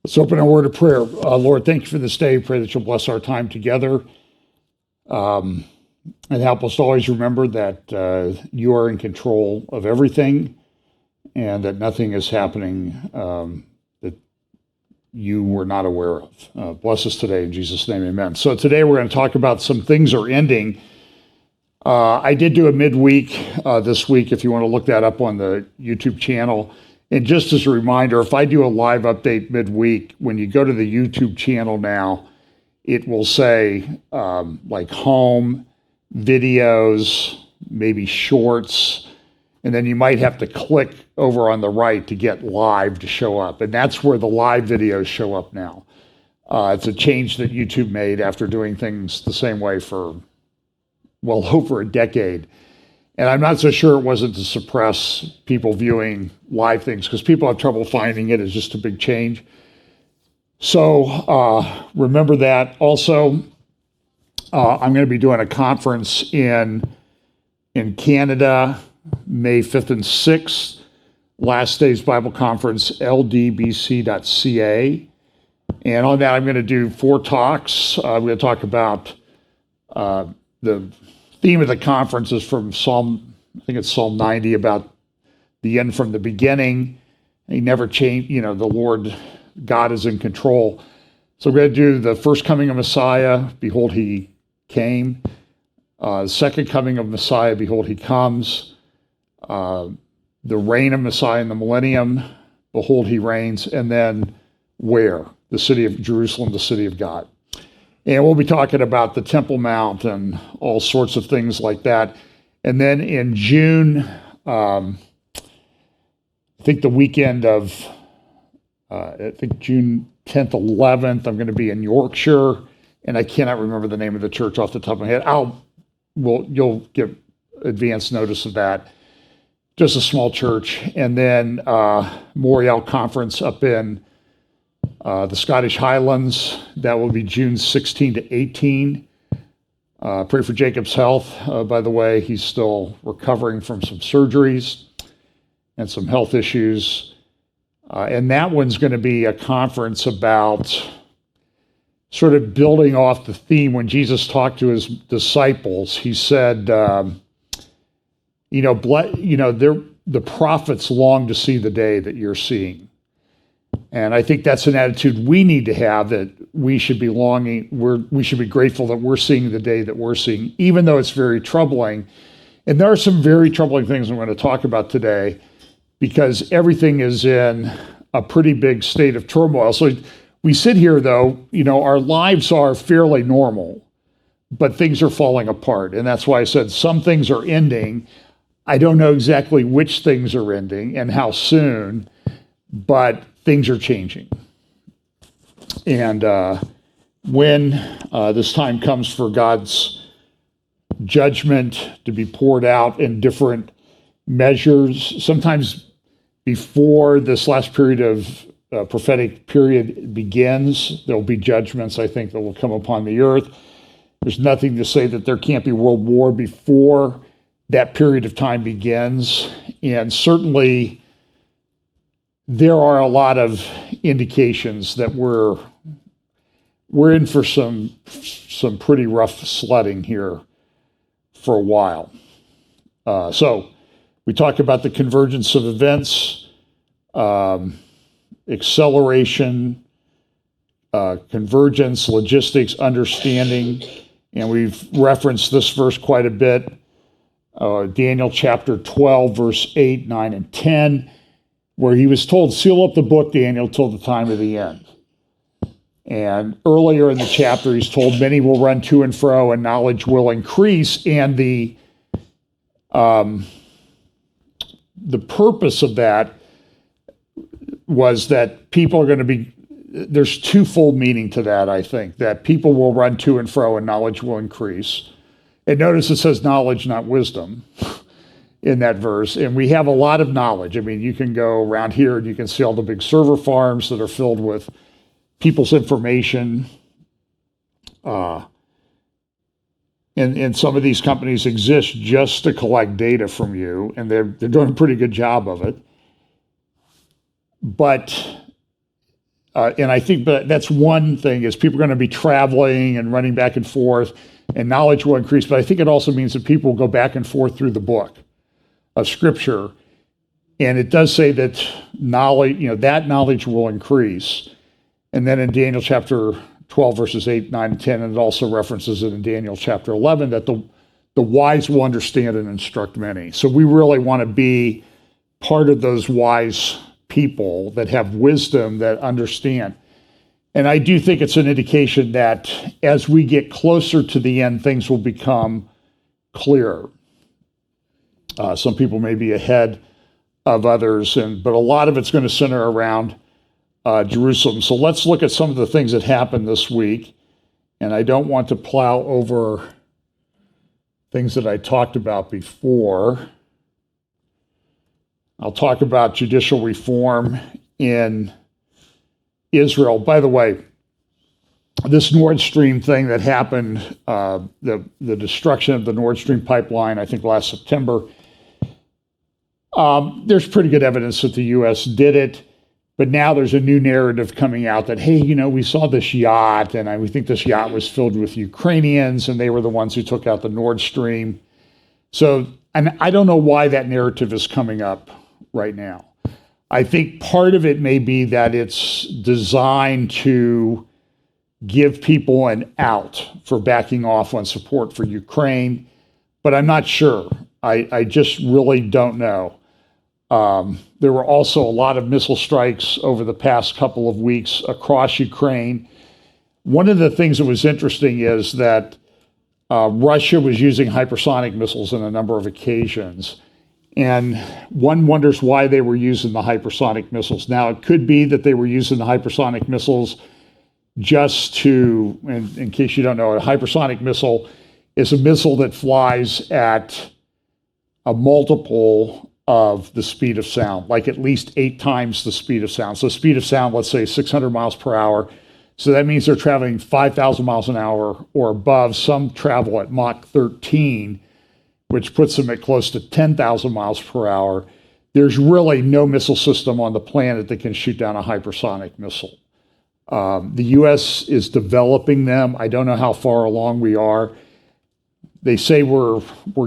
Let's open our word of prayer. Lord, thank you for this day. Pray that you'll bless our time together and help us to always remember that you are in control of everything and that nothing is happening that you were not aware of. Bless us today in Jesus' name, amen. So today we're going to talk about some things are ending. I did do a midweek this week, if you want to look that up on the YouTube channel. And just as a reminder, if I do a live update midweek, when you go to the YouTube channel now, it will say like home, videos, maybe shorts, and then you might have to click over on the right to get live to show up. And that's where the live videos show up now. It's a change that YouTube made after doing things the same way for, well, over a decade. And I'm not so sure it wasn't to suppress people viewing live things, because people have trouble finding it. It's just a big change. So remember that. Also, I'm going to be doing a conference in Canada, May 5th and 6th. Last Day's Bible Conference, ldbc.ca. And on that, I'm going to do 4 talks. I'm going to talk about the theme of the conference is from Psalm 90, about the end from the beginning. He never changed, the Lord God is in control. So we're going to do the first coming of Messiah, behold he came. Second coming of Messiah, behold he comes. The reign of Messiah in the millennium, behold he reigns. And then where? The city of Jerusalem, the city of God. And we'll be talking about the Temple Mount and all sorts of things like that. And then in June, I think the weekend of, June 10th, 11th, I'm going to be in Yorkshire, and I cannot remember the name of the church off the top of my head. You'll get advance notice of that. Just a small church. And then Moriel Conference up in the Scottish Highlands. That will be June 16 to 18. Pray for Jacob's health. By the way, he's still recovering from some surgeries and some health issues. And that one's going to be a conference about sort of building off the theme. When Jesus talked to his disciples, he said, the prophets long to see the day that you're seeing. And I think that's an attitude we need to have, that we should be longing, we should be grateful that we're seeing the day that we're seeing, even though it's very troubling. And there are some very troubling things I'm going to talk about today, because everything is in a pretty big state of turmoil. So we sit here, though, our lives are fairly normal, but things are falling apart. And that's why I said some things are ending. I don't know exactly which things are ending and how soon, but things are changing. And when this time comes for God's judgment to be poured out in different measures, sometimes before this last period of prophetic period begins, there'll be judgments, I think, that will come upon the earth. There's nothing to say that there can't be world war before that period of time begins. And certainly there are a lot of indications that we're in for some pretty rough sledding here for a while. So we talk about the convergence of events, acceleration, convergence, logistics, understanding, and we've referenced this verse quite a bit. Daniel chapter 12, verse 8, 9, and 10. Where he was told, seal up the book, Daniel, till the time of the end. And earlier in the chapter, he's told many will run to and fro and knowledge will increase. And the purpose of that was that people are going to be, there's twofold meaning to that, I think, that people will run to and fro and knowledge will increase. And notice it says knowledge, not wisdom, in that verse. And we have a lot of knowledge. I mean, you can go around here and you can see all the big server farms that are filled with people's information. And some of these companies exist just to collect data from you, and they're doing a pretty good job of it. But And I think that's one thing is people are going to be traveling and running back and forth and knowledge will increase. But I think it also means that people will go back and forth through the book of Scripture. And it does say that knowledge will increase. And then in Daniel chapter 12, verses 8, 9, and 10, and it also references it in Daniel chapter 11, that the wise will understand and instruct many. So we really want to be part of those wise people that have wisdom, that understand. And I do think it's an indication that as we get closer to the end, things will become clearer. Some people may be ahead of others, but a lot of it's going to center around Jerusalem. So let's look at some of the things that happened this week. And I don't want to plow over things that I talked about before. I'll talk about judicial reform in Israel. By the way, this Nord Stream thing that happened, the destruction of the Nord Stream pipeline, I think last September, there's pretty good evidence that the U.S. did it. But now there's a new narrative coming out that, hey, we saw this yacht, and we think this yacht was filled with Ukrainians, and they were the ones who took out the Nord Stream. So, and I don't know why that narrative is coming up right now. I think part of it may be that it's designed to give people an out for backing off on support for Ukraine, but I'm not sure. I just really don't know. There were also a lot of missile strikes over the past couple of weeks across Ukraine. One of the things that was interesting is that Russia was using hypersonic missiles on a number of occasions. And one wonders why they were using the hypersonic missiles. Now, it could be that they were using the hypersonic missiles just to, in case you don't know, a hypersonic missile is a missile that flies at a multiple of the speed of sound, like at least 8 times the speed of sound. So speed of sound, let's say 600 miles per hour. So that means they're traveling 5,000 miles an hour or above. Some travel at Mach 13, which puts them at close to 10,000 miles per hour. There's really no missile system on the planet that can shoot down a hypersonic missile. The U.S. is developing them. I don't know how far along we are. They say we're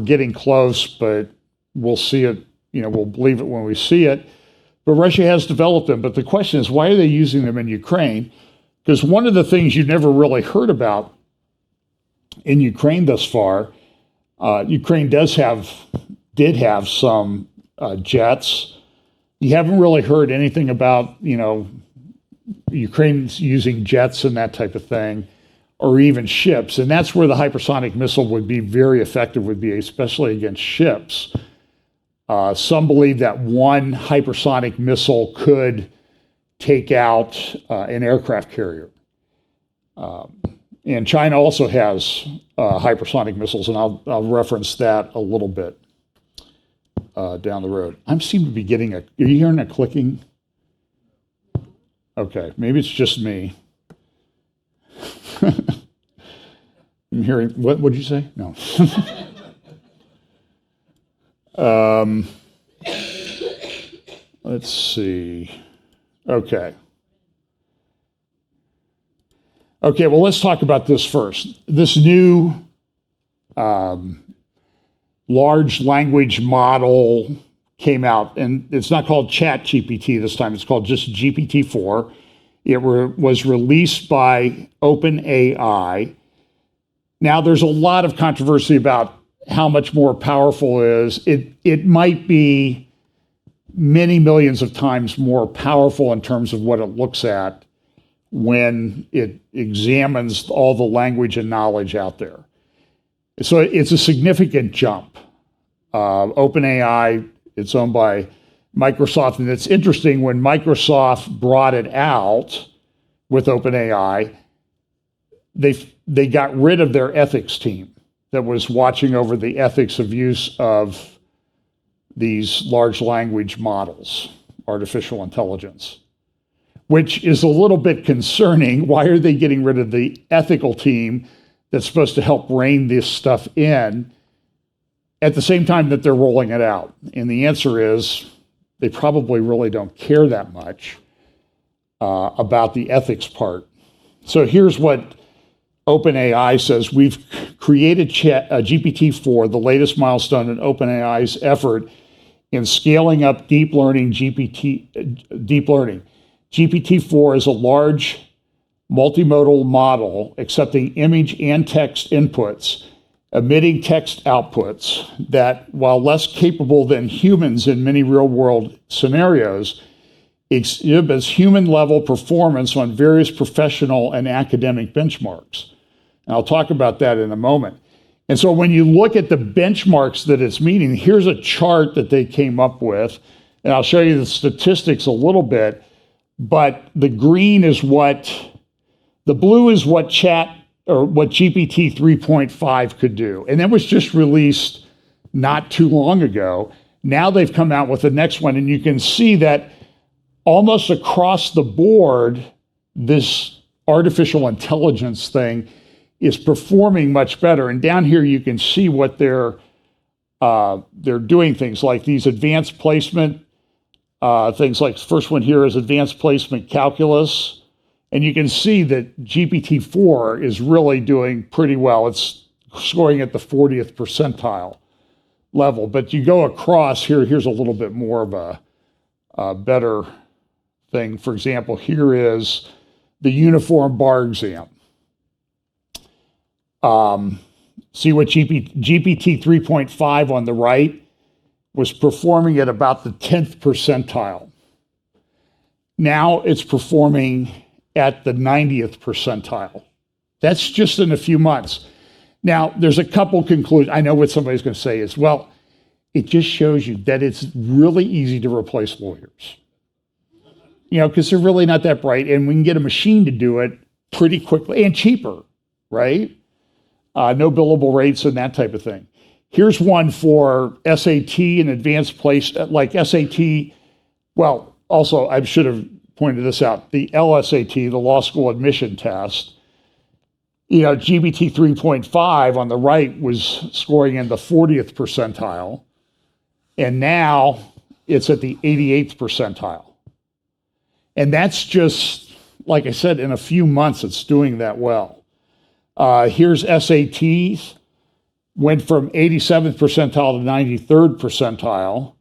getting close, but we'll see it. We'll believe it when we see it. But Russia has developed them. But the question is, why are they using them in Ukraine? Because one of the things you've never really heard about in Ukraine thus far, Ukraine did have some jets. You haven't really heard anything about, Ukraine's using jets and that type of thing, or even ships. And that's where the hypersonic missile would be very effective, especially against ships. Some believe that one hypersonic missile could take out an aircraft carrier. And China also has hypersonic missiles, and I'll reference that a little bit down the road. I seem to be getting are you hearing a clicking? Okay, maybe it's just me. I'm hearing, what did you say? No. Let's see. Okay, well, let's talk about this first. This new large language model came out, and it's not called ChatGPT this time. It's called just GPT-4. It was released by OpenAI. Now, there's a lot of controversy about how much more powerful it is. It might be many millions of times more powerful in terms of what it looks at when it examines all the language and knowledge out there. So it's a significant jump. OpenAI, it's owned by Microsoft, and it's interesting, when Microsoft brought it out with OpenAI, they got rid of their ethics team that was watching over the ethics of use of these large language models, artificial intelligence, which is a little bit concerning. Why are they getting rid of the ethical team that's supposed to help rein this stuff in at the same time that they're rolling it out? And the answer is they probably really don't care that much. about the ethics part. So here's what OpenAI says. We've created GPT-4, the latest milestone in OpenAI's effort in scaling up deep learning. GPT-4 is a large multimodal model accepting image and text inputs, emitting text outputs that, while less capable than humans in many real-world scenarios, exhibits human-level performance on various professional and academic benchmarks. And I'll talk about that in a moment. And so when you look at the benchmarks that it's meeting, here's a chart that they came up with, and I'll show you the statistics a little bit, but the green is the blue is what GPT 3.5 could do. And that was just released not too long ago. Now they've come out with the next one, and you can see that almost across the board, this artificial intelligence thing is performing much better. And down here, you can see what they're doing, things like these advanced placement, things like the first one here is advanced placement calculus. And you can see that GPT-4 is really doing pretty well. It's scoring at the 40th percentile level. But you go across here, here's a little bit more of a better thing. For example, here is the uniform bar exam. See what GPT 3.5 on the right was performing at about the 10th percentile. Now it's performing at the 90th percentile. That's just in a few months. Now, there's a couple conclusions. I know what somebody's going to say is, well, it just shows you that it's really easy to replace lawyers. Because they're really not that bright, and we can get a machine to do it pretty quickly and cheaper, right? No billable rates and that type of thing. Here's one for SAT and advanced place, like SAT. Well, also, I should have pointed this out. The LSAT, the law school admission test, GPT 3.5 on the right was scoring in the 40th percentile, and now it's at the 88th percentile. And that's just, like I said, in a few months, it's doing that well. Here's SATs, went from 87th percentile to 93rd percentile.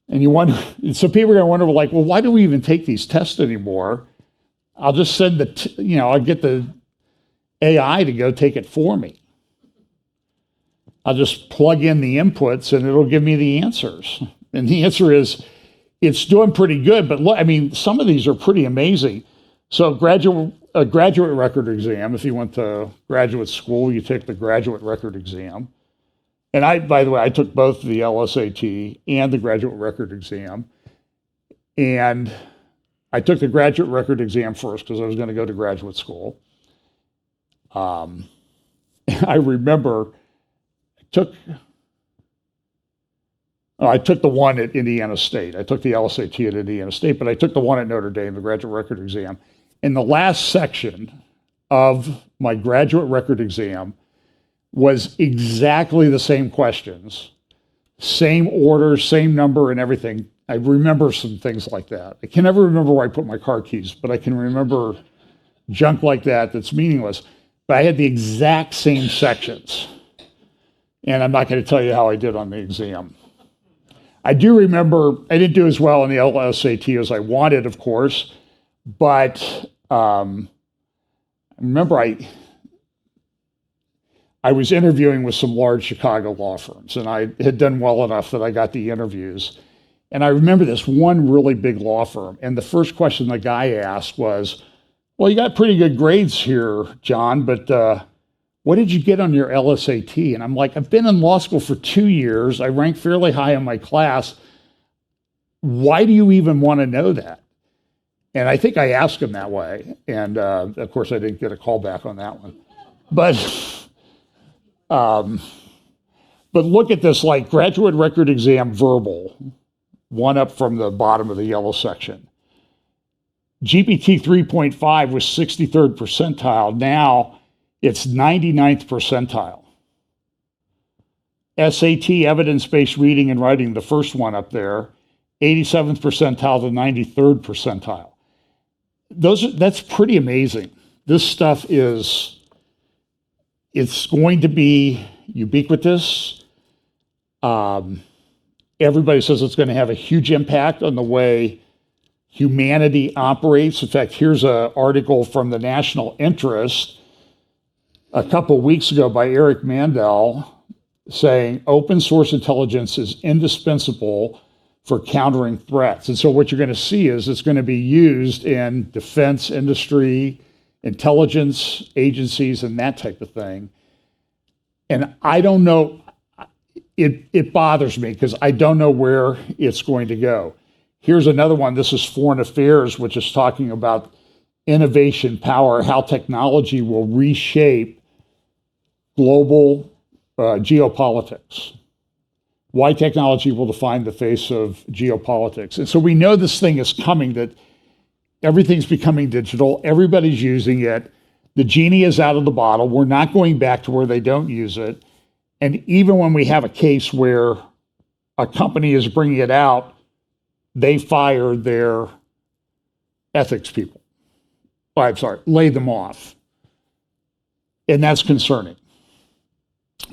And you wonder, so people are going to wonder, like, well, why do we even take these tests anymore? I'll just send I'll get the AI to go take it for me. I'll just plug in the inputs and it'll give me the answers. And the answer is, it's doing pretty good, but look, some of these are pretty amazing. So a graduate record exam, if you went to graduate school, you take the graduate record exam. And by the way, I took both the LSAT and the graduate record exam. And I took the graduate record exam first because I was going to go to graduate school. I remember I took the one at Indiana State. I took the LSAT at Indiana State, but I took the one at Notre Dame, the graduate record exam. In the last section of my graduate record exam was exactly the same questions, same order, same number and everything. I remember some things like that. I can never remember where I put my car keys, but I can remember junk like that that's meaningless. But I had the exact same sections. And I'm not going to tell you how I did on the exam. I do remember I didn't do as well in the LSAT as I wanted, of course, but I remember I was interviewing with some large Chicago law firms, and I had done well enough that I got the interviews. And I remember this one really big law firm, and the first question the guy asked was, well, you got pretty good grades here, John, but what did you get on your LSAT? And I'm like, I've been in law school for 2 years. I ranked fairly high in my class. Why do you even want to know that? And I think I asked him that way. And of course, I didn't get a call back on that one. But look at this, like graduate record exam verbal, one up from the bottom of the yellow section. GPT 3.5 was 63rd percentile. Now it's 99th percentile. SAT, evidence-based reading and writing, the first one up there, 87th percentile to 93rd percentile. that's pretty amazing. This stuff it's going to be ubiquitous. Everybody says it's going to have a huge impact on the way humanity operates. In fact, here's an article from the National Interest a couple of weeks ago by Eric Mandel saying open source intelligence is indispensable for countering threats. And so what you're going to see is it's going to be used in defense industry, intelligence agencies, and that type of thing. And I don't know, it bothers me because I don't know where it's going to go. Here's another one. This is Foreign Affairs, which is talking about innovation power, how technology will reshape global geopolitics. Why technology will define the face of geopolitics. And so we know this thing is coming, that everything's becoming digital, everybody's using it, the genie is out of the bottle, we're not going back to where they don't use it. And even when we have a case where a company is bringing it out, they fire their ethics people. Oh, I'm sorry, lay them off. And that's concerning.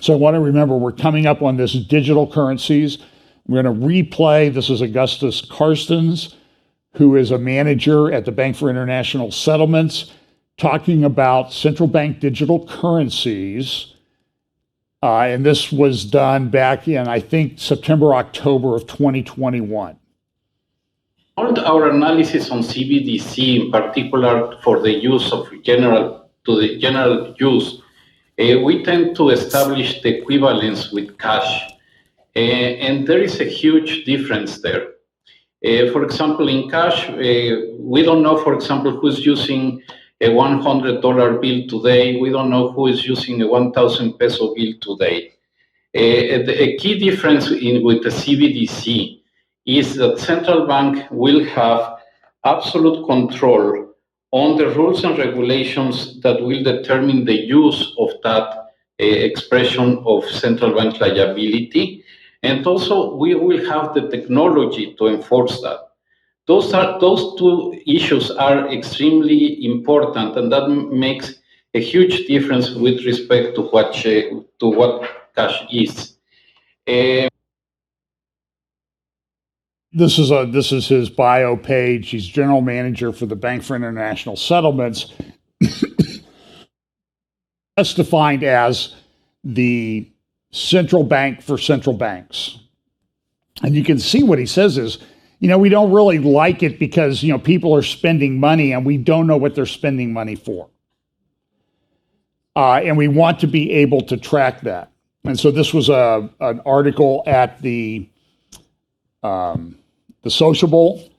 So I want to remember, we're coming up on this digital currencies. We're going to replay, this is Augustus Carstens, who is a manager at the Bank for International Settlements, talking about central bank digital currencies. And this was done back in, I think, September, October of 2021. Our analysis on CBDC, in particular for the use of general use, we tend to establish the equivalence with cash. And there is a huge difference there. For example, in cash, we don't know, for example, who's using a $100 bill today. We don't know who is using a 1,000 peso bill today. A key difference with the CBDC is that central bank will have absolute control on the rules and regulations that will determine the use of that expression of central bank liability. And also we will have the technology to enforce that. Those two issues are extremely important, and that makes a huge difference with respect to what cash is. This is his bio page. He's general manager for the Bank for International Settlements. That's defined as the central bank for central banks. And you can see what he says is, we don't really like it because, people are spending money and we don't know what they're spending money for. And we want to be able to track that. And so this was an article at the Sociable,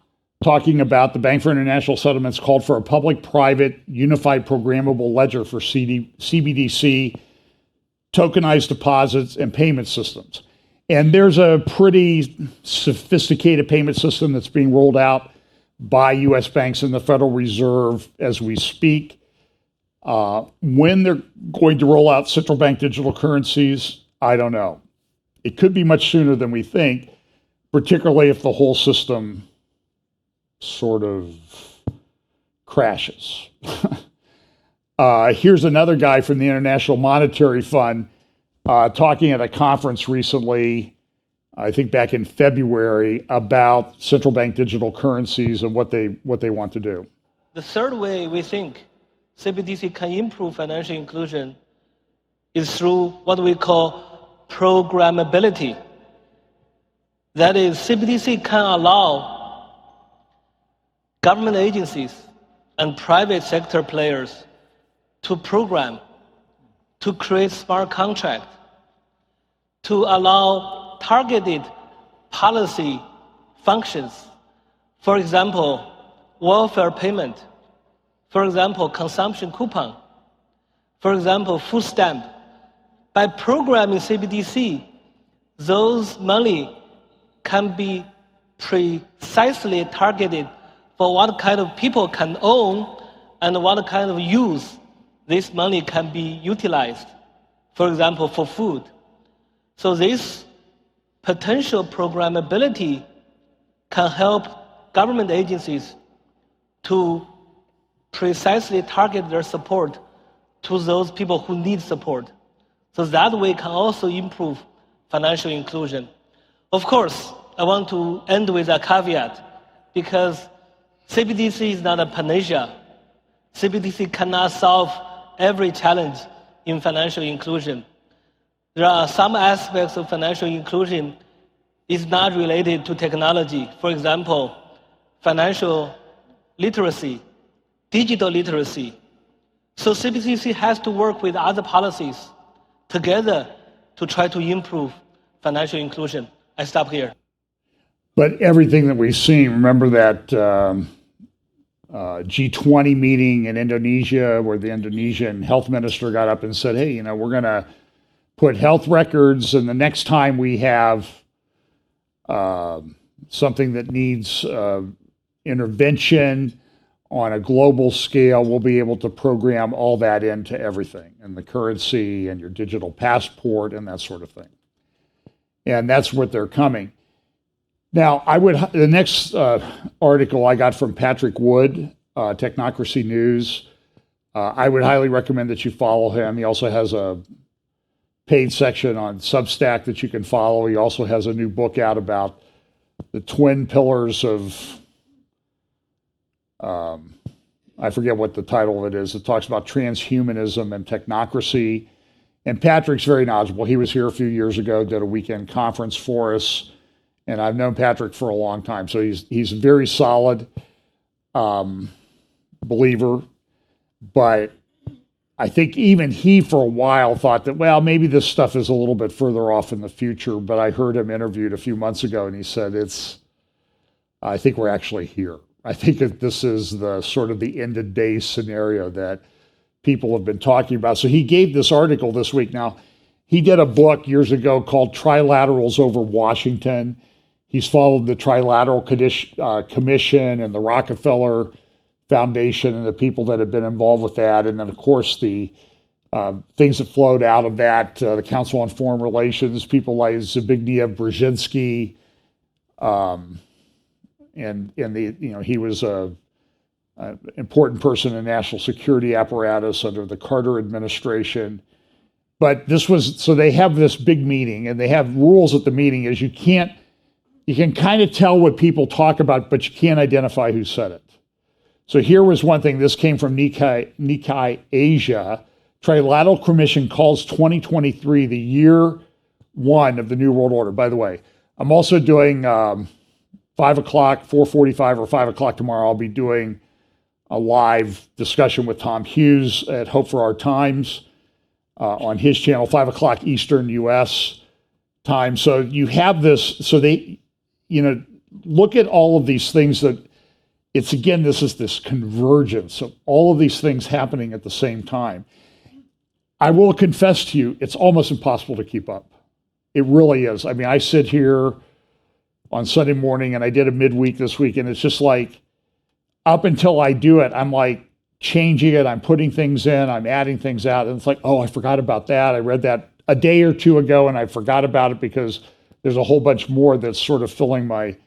talking about the Bank for International Settlements called for a public-private unified programmable ledger for CBDC, tokenized deposits, and payment systems. And there's a pretty sophisticated payment system that's being rolled out by U.S. banks and the Federal Reserve as we speak. When they're going to roll out central bank digital currencies, I don't know. It could be much sooner than we think, particularly if the whole system sort of crashes. Here's another guy from the International Monetary Fund talking at a conference recently, I think back in February, about central bank digital currencies and what they want to do. The third way we think CBDC can improve financial inclusion is through what we call programmability. That is, CBDC can allow government agencies and private sector players to program, to create smart contracts, to allow targeted policy functions. For example, welfare payment. For example, consumption coupon. For example, food stamp. By programming CBDC, those money can be precisely targeted for what kind of people can own and what kind of use this money can be utilized. For example, for food. So this potential programmability can help government agencies to precisely target their support to those people who need support. So that way can also improve financial inclusion. Of course, I want to end with a caveat because CBDC is not a panacea. CBDC cannot solve every challenge in financial inclusion. There are some aspects of financial inclusion is not related to technology. For example, financial literacy, digital literacy. So CBDC has to work with other policies together to try to improve financial inclusion. I stop here. But everything that we've seen, remember that G20 meeting in Indonesia where the Indonesian health minister got up and said, hey, we're going to put health records, and the next time we have something that needs intervention on a global scale, we'll be able to program all that into everything, and the currency and your digital passport and that sort of thing. And that's what they're coming. Now, the next article I got from Patrick Wood, Technocracy News. I would highly recommend that you follow him. He also has a paid section on Substack that you can follow. He also has a new book out about the twin pillars of, I forget what the title of it is. It talks about transhumanism and technocracy. And Patrick's very knowledgeable. He was here a few years ago, did a weekend conference for us. And I've known Patrick for a long time. So he's a very solid believer. But I think even he for a while thought that, well, maybe this stuff is a little bit further off in the future. But I heard him interviewed a few months ago, and he said, I think we're actually here. I think that this is the sort of the end of days scenario that people have been talking about. So he gave this article this week. Now, he did a book years ago called Trilaterals Over Washington. He's followed the Trilateral Commission and the Rockefeller Foundation and the people that have been involved with that. And then, of course, the things that flowed out of that, the Council on Foreign Relations, people like Zbigniew Brzezinski, he was an important person in the national security apparatus under the Carter administration. But so they have this big meeting, and they have rules at the meeting is you can kind of tell what people talk about, but you can't identify who said it. So here was one thing. This came from Nikkei Asia. Trilateral Commission calls 2023 the year one of the New World Order. By the way, I'm also doing 5 o'clock, 4:45 or 5 o'clock tomorrow. I'll be doing a live discussion with Tom Hughes at Hope for Our Times on his channel, 5 o'clock Eastern U.S. time. So you have this, so they, look at all of these things that this is this convergence of all of these things happening at the same time. I will confess to you, it's almost impossible to keep up. It really is. I mean, I sit here on Sunday morning and I did a midweek this week, and it's just like, up until I do it, I'm like changing it, I'm putting things in, I'm adding things out, and it's like, oh, I forgot about that. I read that a day or two ago and I forgot about it because there's a whole bunch more that's sort of filling the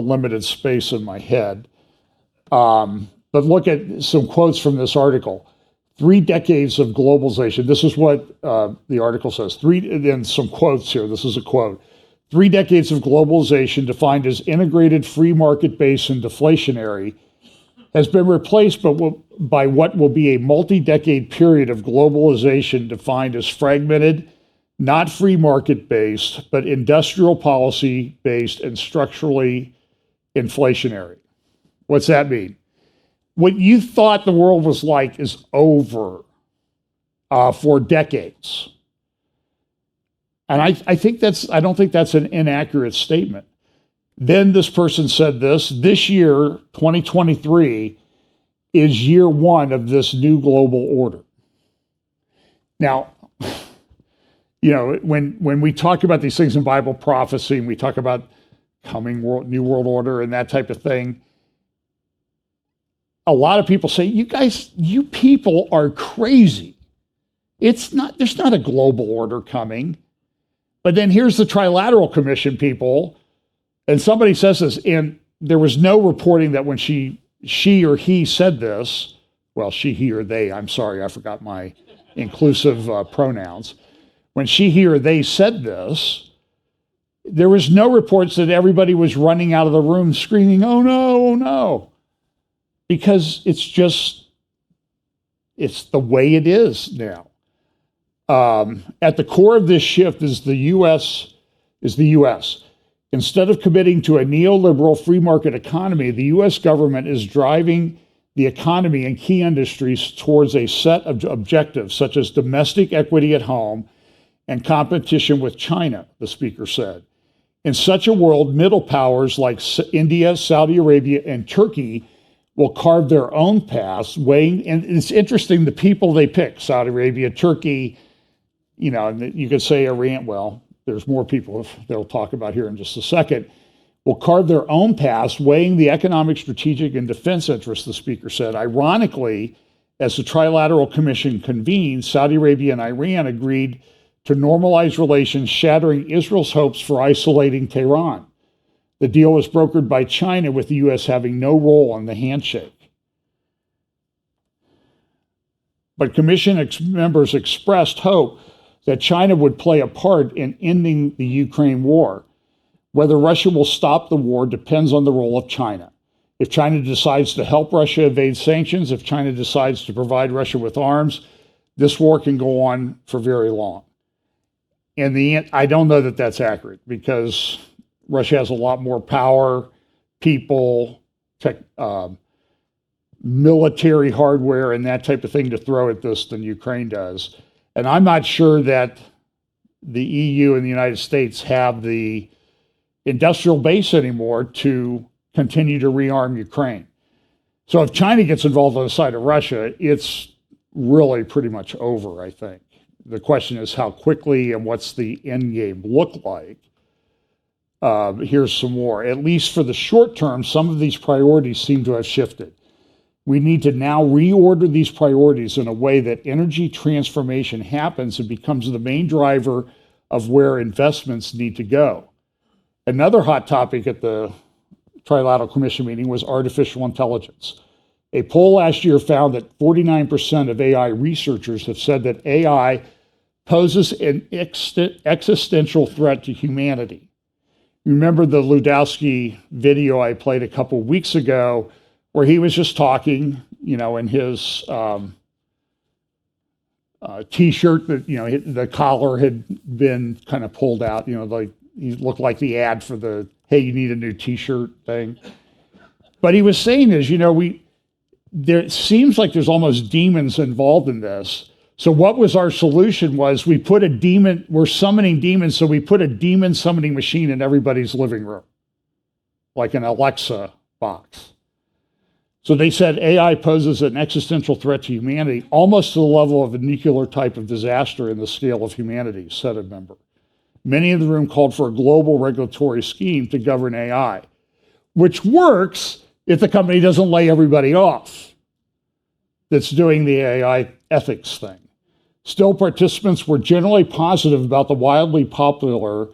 limited space in my head. But look at some quotes from this article. 3 decades of globalization. This is what the article says. Then some quotes here. This is a quote. 3 decades of globalization defined as integrated, free market-based, and deflationary has been replaced by what will be a multi-decade period of globalization defined as fragmented, not free market-based, but industrial policy-based and structurally inflationary. What's that mean? What you thought the world was like is over for decades. And I don't think that's an inaccurate statement. Then this person said this year, 2023, is year one of this new global order. Now, when we talk about these things in Bible prophecy, and we talk about coming new world order and that type of thing, a lot of people say, you people are crazy. There's not a global order coming. But then here's the Trilateral Commission people, and somebody says this, and there was no reporting that when she she or he said this, well, she, he, or they, I'm sorry, I forgot my inclusive pronouns. When she, he, or they said this, there was no reports that everybody was running out of the room screaming, oh no, oh no. Because it's the way it is now. At the core of this shift is the U.S. Instead of committing to a neoliberal free market economy, the U.S. government is driving the economy and key industries towards a set of objectives, such as domestic equity at home and competition with China, the speaker said. In such a world, middle powers like India, Saudi Arabia, and Turkey will carve their own paths, weighing, and it's interesting, the people they pick, Saudi Arabia, Turkey, and you could say Iran, well, there's more people they'll talk about here in just a second, will carve their own paths, weighing the economic, strategic, and defense interests, the speaker said. Ironically, as the Trilateral Commission convened, Saudi Arabia and Iran agreed to normalize relations, shattering Israel's hopes for isolating Tehran. The deal was brokered by China, with the U.S. having no role in the handshake. But Commission members expressed hope that China would play a part in ending the Ukraine war. Whether Russia will stop the war depends on the role of China. If China decides to help Russia evade sanctions, if China decides to provide Russia with arms, this war can go on for very long. And I don't know that that's accurate, because Russia has a lot more power, people, military hardware, and that type of thing to throw at this than Ukraine does. And I'm not sure that the EU and the United States have the industrial base anymore to continue to rearm Ukraine. So if China gets involved on the side of Russia, it's really pretty much over, I think. The question is how quickly and what's the end game look like. Here's some more. At least for the short term, some of these priorities seem to have shifted. We need to now reorder these priorities in a way that energy transformation happens and becomes the main driver of where investments need to go. Another hot topic at the Trilateral Commission meeting was artificial intelligence. A poll last year found that 49% of AI researchers have said that AI poses an existential threat to humanity. Remember the Ludowski video I played a couple weeks ago, where he was just talking, in his T-shirt that, the collar had been kind of pulled out, like he looked like the ad for the, hey, you need a new T-shirt thing. But he was saying is, it seems like there's almost demons involved in this. So what was our solution was we're summoning demons, so we put a demon summoning machine in everybody's living room, like an Alexa box. So they said AI poses an existential threat to humanity, almost to the level of a nuclear type of disaster in the scale of humanity, said a member. Many in the room called for a global regulatory scheme to govern AI, which works if the company doesn't lay everybody off that's doing the AI ethics thing. Still, participants were generally positive about the wildly popular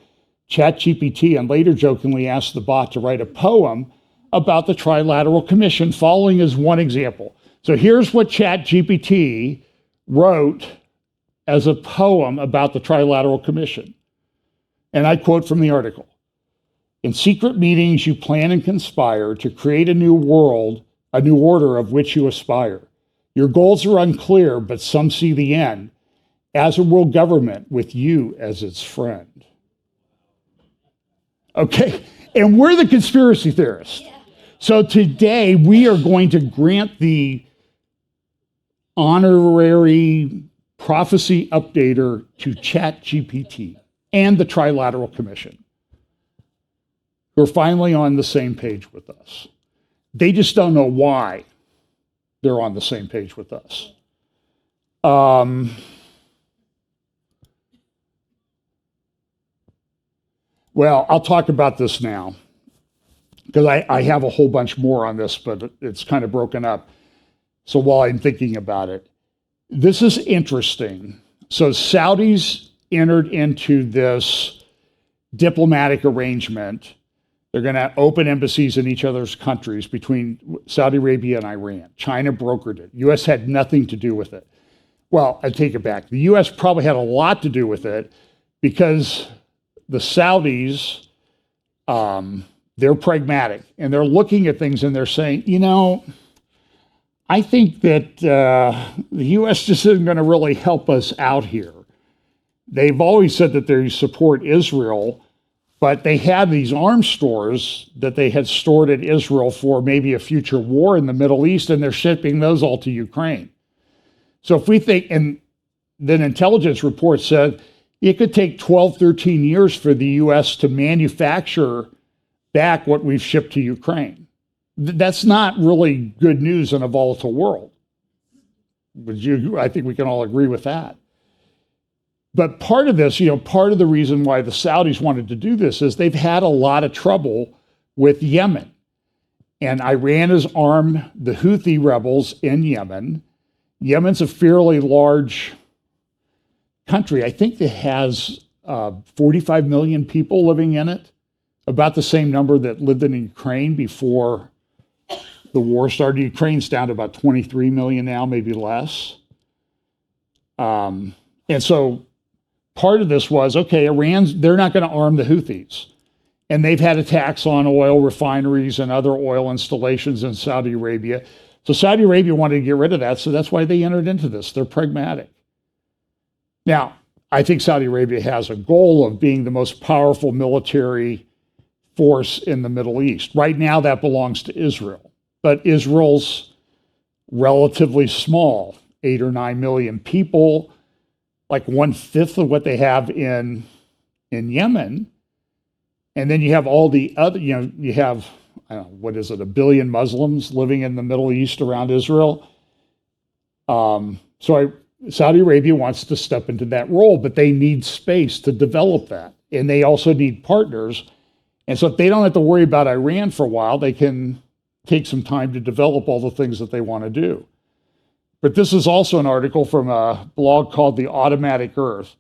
ChatGPT, and later jokingly asked the bot to write a poem about the Trilateral Commission, following as one example. So here's what ChatGPT wrote as a poem about the Trilateral Commission. And I quote from the article. In secret meetings, you plan and conspire to create a new world, a new order of which you aspire. Your goals are unclear, but some see the end, as a world government with you as its friend. Okay, and we're the conspiracy theorists. So today we are going to grant the honorary prophecy updater to ChatGPT and the Trilateral Commission. Who are finally on the same page with us. They just don't know why they're on the same page with us. Well, I'll talk about this now, because I have a whole bunch more on this, but it's kind of broken up. So while I'm thinking about it, this is interesting. So Saudis entered into this diplomatic arrangement. They're going to open embassies in each other's countries between Saudi Arabia and Iran. China brokered it. U.S. had nothing to do with it. Well, I take it back. The U.S. probably had a lot to do with it because the Saudis, they're pragmatic and they're looking at things and they're saying, I think that the U.S. just isn't going to really help us out here. They've always said that they support Israel, but they had these arms stores that they had stored at Israel for maybe a future war in the Middle East, and they're shipping those all to Ukraine. So if we think, and then intelligence reports said it could take 12, 13 years for the U.S. to manufacture back what we've shipped to Ukraine. That's not really good news in a volatile world. I think we can all agree with that. But part of this, part of the reason why the Saudis wanted to do this is they've had a lot of trouble with Yemen. And Iran has armed the Houthi rebels in Yemen. Yemen's a fairly large country. I think it has 45 million people living in it, about the same number that lived in Ukraine before the war started. Ukraine's down to about 23 million now, maybe less. And so part of this was, okay, they're not going to arm the Houthis. And they've had attacks on oil refineries and other oil installations in Saudi Arabia. So Saudi Arabia wanted to get rid of that, so that's why they entered into this. They're pragmatic. Now, I think Saudi Arabia has a goal of being the most powerful military force in the Middle East. Right now, that belongs to Israel. But Israel's relatively small, 8 or 9 million people, like 1/5 of what they have in Yemen. And then you have all the other, you have, I don't know, what is it, 1 billion Muslims living in the Middle East around Israel. Saudi Arabia wants to step into that role, but they need space to develop that. And they also need partners. And so if they don't have to worry about Iran for a while, they can take some time to develop all the things that they want to do. But this is also an article from a blog called The Automatic Earth.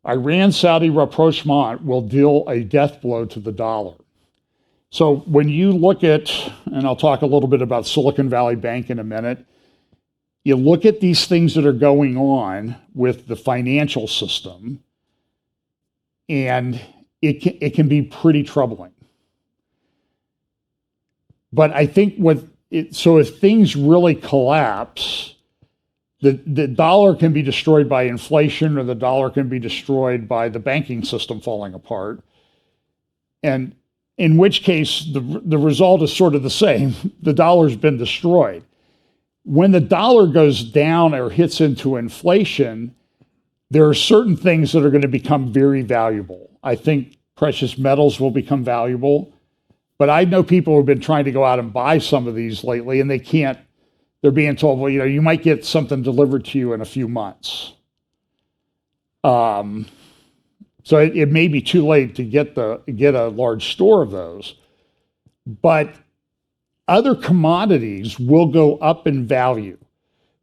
Iran-Saudi rapprochement will deal a death blow to the dollar. So when you look at, and I'll talk a little bit about Silicon Valley Bank in a minute, you look at these things that are going on with the financial system, and it can be pretty troubling. But I think if things really collapse, the dollar can be destroyed by inflation, or the dollar can be destroyed by the banking system falling apart. And in which case, the result is sort of the same. The dollar's been destroyed. When the dollar goes down or hits into inflation, there are certain things that are going to become very valuable. I think precious metals will become valuable. But I know people who have been trying to go out and buy some of these lately, and they can't. They're being told, well, you might get something delivered to you in a few months. So it may be too late to get a large store of those. But other commodities will go up in value,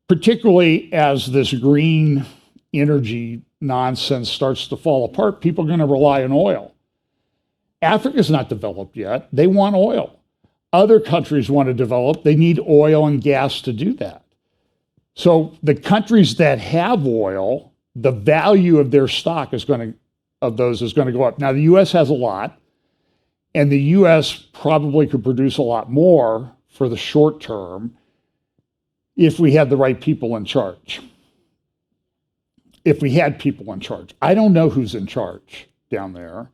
particularly as this green energy nonsense starts to fall apart. People are going to rely on oil. Africa's not developed yet. They want oil. Other countries want to develop. They need oil and gas to do that. So the countries that have oil, the value of their stock is going to go up. Now, the U.S. has a lot, and the U.S. probably could produce a lot more for the short term if we had the right people in charge. If we had people in charge. I don't know who's in charge down there.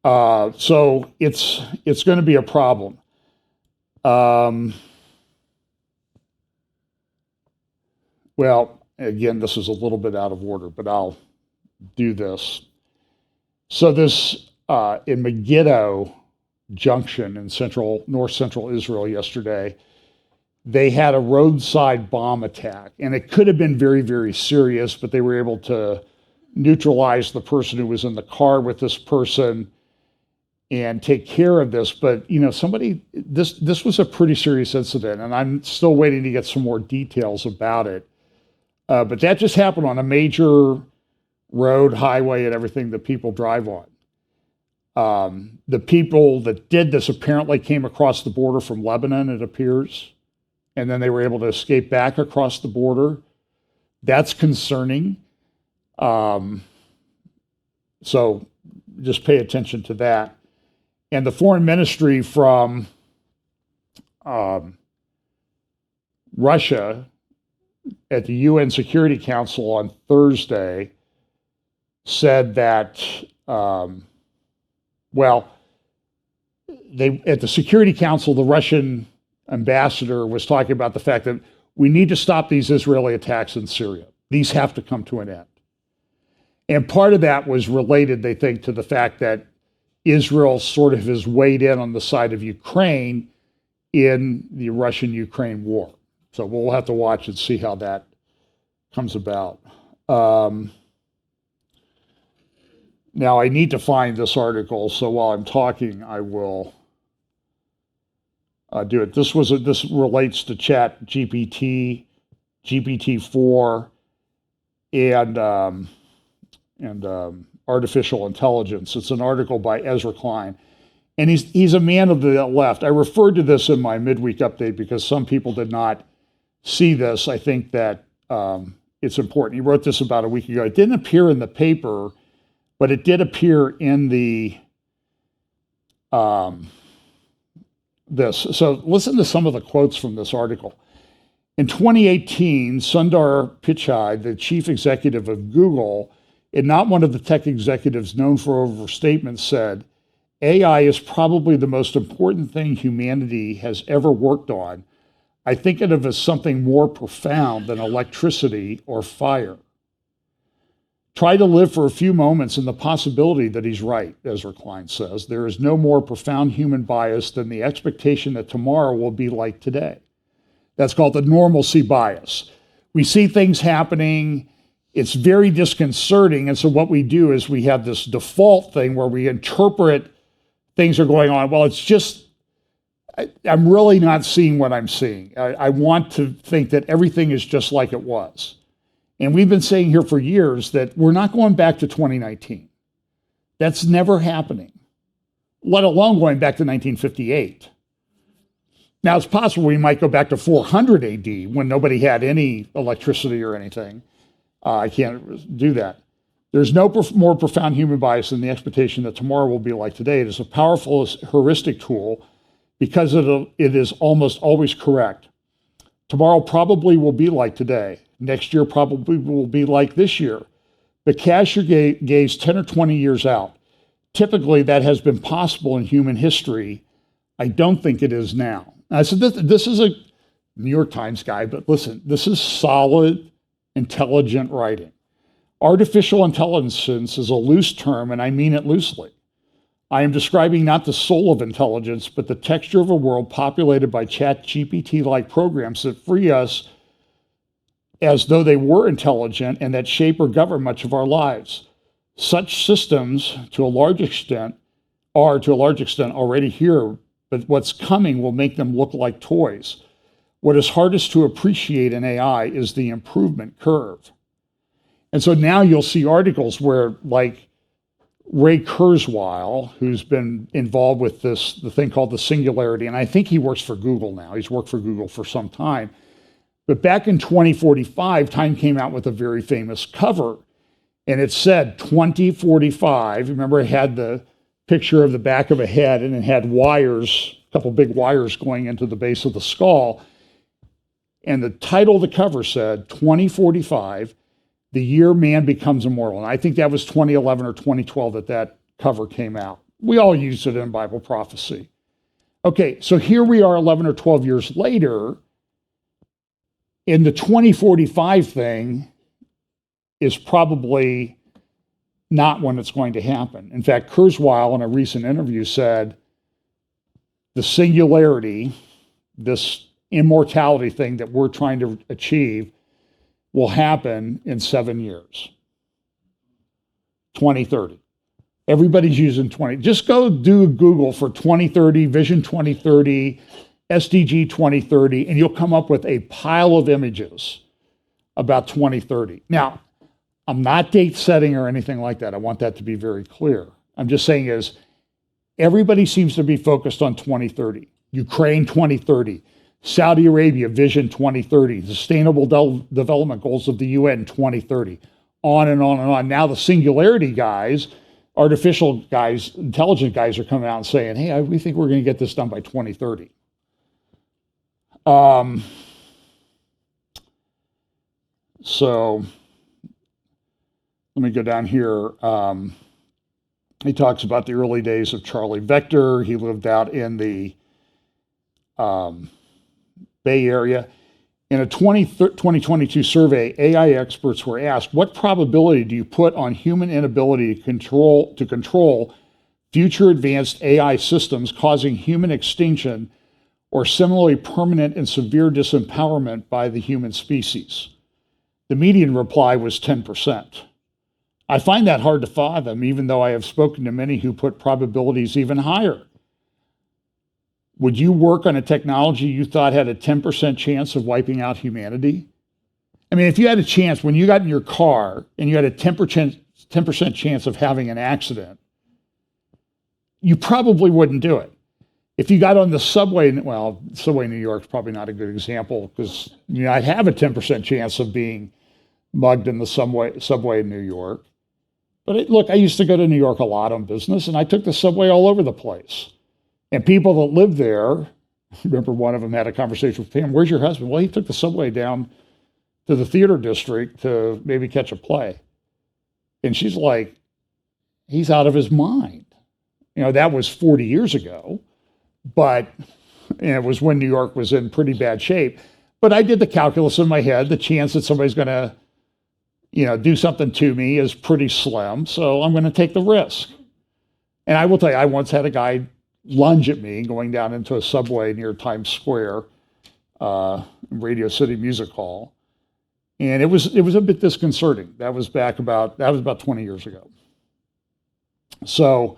So it's going to be a problem. Well, again, this is a little bit out of order, but I'll do this. So this in Megiddo Junction in north central Israel yesterday, they had a roadside bomb attack, and it could have been very, very serious, but they were able to neutralize the person who was in the car with this person and take care of this. But this was a pretty serious incident, and I'm still waiting to get some more details about it. But that just happened on a major road, highway, and everything that people drive on. The people that did this apparently came across the border from Lebanon, it appears, and then they were able to escape back across the border. That's concerning. So just pay attention to that. And the foreign ministry from Russia at the UN Security Council on Thursday said that, at the Security Council, the Russian ambassador was talking about the fact that we need to stop these Israeli attacks in Syria. These have to come to an end. And part of that was related, they think, to the fact that Israel sort of has weighed in on the side of Ukraine in the Russian-Ukraine war. So we'll have to watch and see how that comes about. Now, I need to find this article, so while I'm talking, I will do it. This relates to Chat GPT, GPT-4, and artificial intelligence. It's an article by Ezra Klein. And he's a man of the left. I referred to this in my midweek update because some people did not see this. I think that it's important. He wrote this about a week ago. It didn't appear in the paper, but it did appear in the this. So listen to some of the quotes from this article. In 2018, Sundar Pichai, the chief executive of Google, and not one of the tech executives known for overstatements, said, AI is probably the most important thing humanity has ever worked on. I think of it as something more profound than electricity or fire. Try to live for a few moments in the possibility that he's right, Ezra Klein says. There is no more profound human bias than the expectation that tomorrow will be like today. That's called the normalcy bias. We see things happening. It's very disconcerting. And so what we do is we have this default thing where we interpret things are going on. Well, it's just, I'm really not seeing what I'm seeing. I want to think that everything is just like it was. And we've been saying here for years that we're not going back to 2019. That's never happening, let alone going back to 1958. Now, it's possible we might go back to 400 AD when nobody had any electricity or anything. I can't do that. There's no more profound human bias than the expectation that tomorrow will be like today. It is a powerful heuristic tool because it is almost always correct. Tomorrow probably will be like today. Next year probably will be like this year. But cast your gaze 10 or 20 years out. Typically, that has been possible in human history. I don't think it is now. I said, this is a New York Times guy, but listen, this is solid, intelligent writing. Artificial intelligence is a loose term, and I mean it loosely. I am describing not the soul of intelligence, but the texture of a world populated by Chat GPT-like programs that free us as though they were intelligent and that shape or govern much of our lives. Such systems, to a large extent, are already here, but what's coming will make them look like toys. What is hardest to appreciate in AI is the improvement curve. And so now you'll see articles where, like, Ray Kurzweil, who's been involved with the thing called the singularity, and I think he works for Google now. He's worked for Google for some time. But back in 2045, Time came out with a very famous cover, and it said 2045. Remember, it had the picture of the back of a head, and it had wires, a couple big wires going into the base of the skull. And the title of the cover said 2045, the year man becomes immortal. And I think that was 2011 or 2012 that cover came out. We all used it in Bible prophecy. Okay, so here we are 11 or 12 years later, and the 2045 thing is probably not when it's going to happen. In fact, Kurzweil in a recent interview said the singularity, this immortality thing that we're trying to achieve, will happen in 7 years, 2030. Everybody's using 20. Just go do Google for 2030, Vision 2030, SDG 2030, and you'll come up with a pile of images about 2030. Now, I'm not date setting or anything like that. I want that to be very clear. I'm just saying is Everybody seems to be focused on 2030. Ukraine 2030, Saudi Arabia Vision 2030, Sustainable Development Goals of the UN 2030, on and on and on. Now the singularity guys, artificial guys, intelligent guys are coming out and saying, hey, we think we're going to get this done by 2030. So let me go down here. He talks about the early days of Charlie Vector. He lived out in the Bay Area. In a 2022 survey, AI experts were asked, what probability do you put on human inability to control future advanced AI systems causing human extinction or similarly permanent and severe disempowerment by the human species? The median reply was 10%. I find that hard to fathom, even though I have spoken to many who put probabilities even higher. Would you work on a technology you thought had a 10% chance of wiping out humanity? I mean, if you had a chance, when you got in your car and you had a 10% chance of having an accident, you probably wouldn't do it. If you got on the subway, well, subway in New York is probably not a good example because I'd have a 10% chance of being mugged in the subway in New York. But look, I used to go to New York a lot on business, and I took the subway all over the place. And people that lived there, remember one of them had a conversation with him, where's your husband? Well, he took the subway down to the theater district to maybe catch a play. And she's like, he's out of his mind. That was 40 years ago, but it was when New York was in pretty bad shape. But I did the calculus in my head. The chance that somebody's going to, do something to me is pretty slim. So I'm going to take the risk. And I will tell you, I once had a guy lunge at me going down into a subway near Times Square, Radio City Music Hall. And it was a bit disconcerting. That was about 20 years ago. So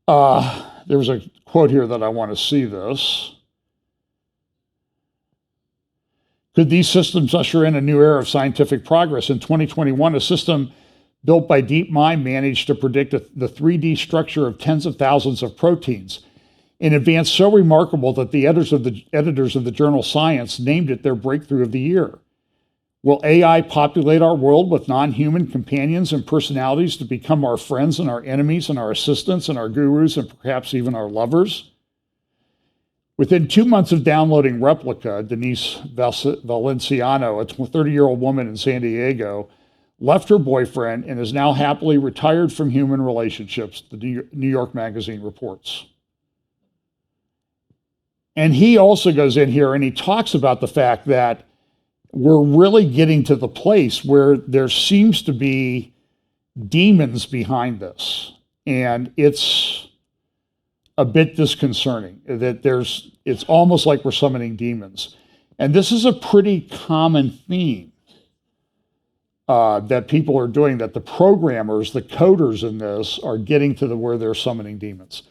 there was a quote here that I want to see this. Could these systems usher in a new era of scientific progress? In 2021, a system built by DeepMind managed to predict the 3D structure of tens of thousands of proteins, an advance so remarkable that the editors of the journal Science named it their breakthrough of the year. Will AI populate our world with non-human companions and personalities to become our friends and our enemies and our assistants and our gurus and perhaps even our lovers? Within 2 months of downloading Replica, Denise Valenciano, a 30-year-old woman in San Diego, left her boyfriend and is now happily retired from human relationships, the New York Magazine reports. And he also goes in here and he talks about the fact that we're really getting to the place where there seems to be demons behind this. And it's a bit disconcerting that it's almost like we're summoning demons. And this is a pretty common theme that people are doing, that the programmers, the coders in this are getting to where they're summoning demons.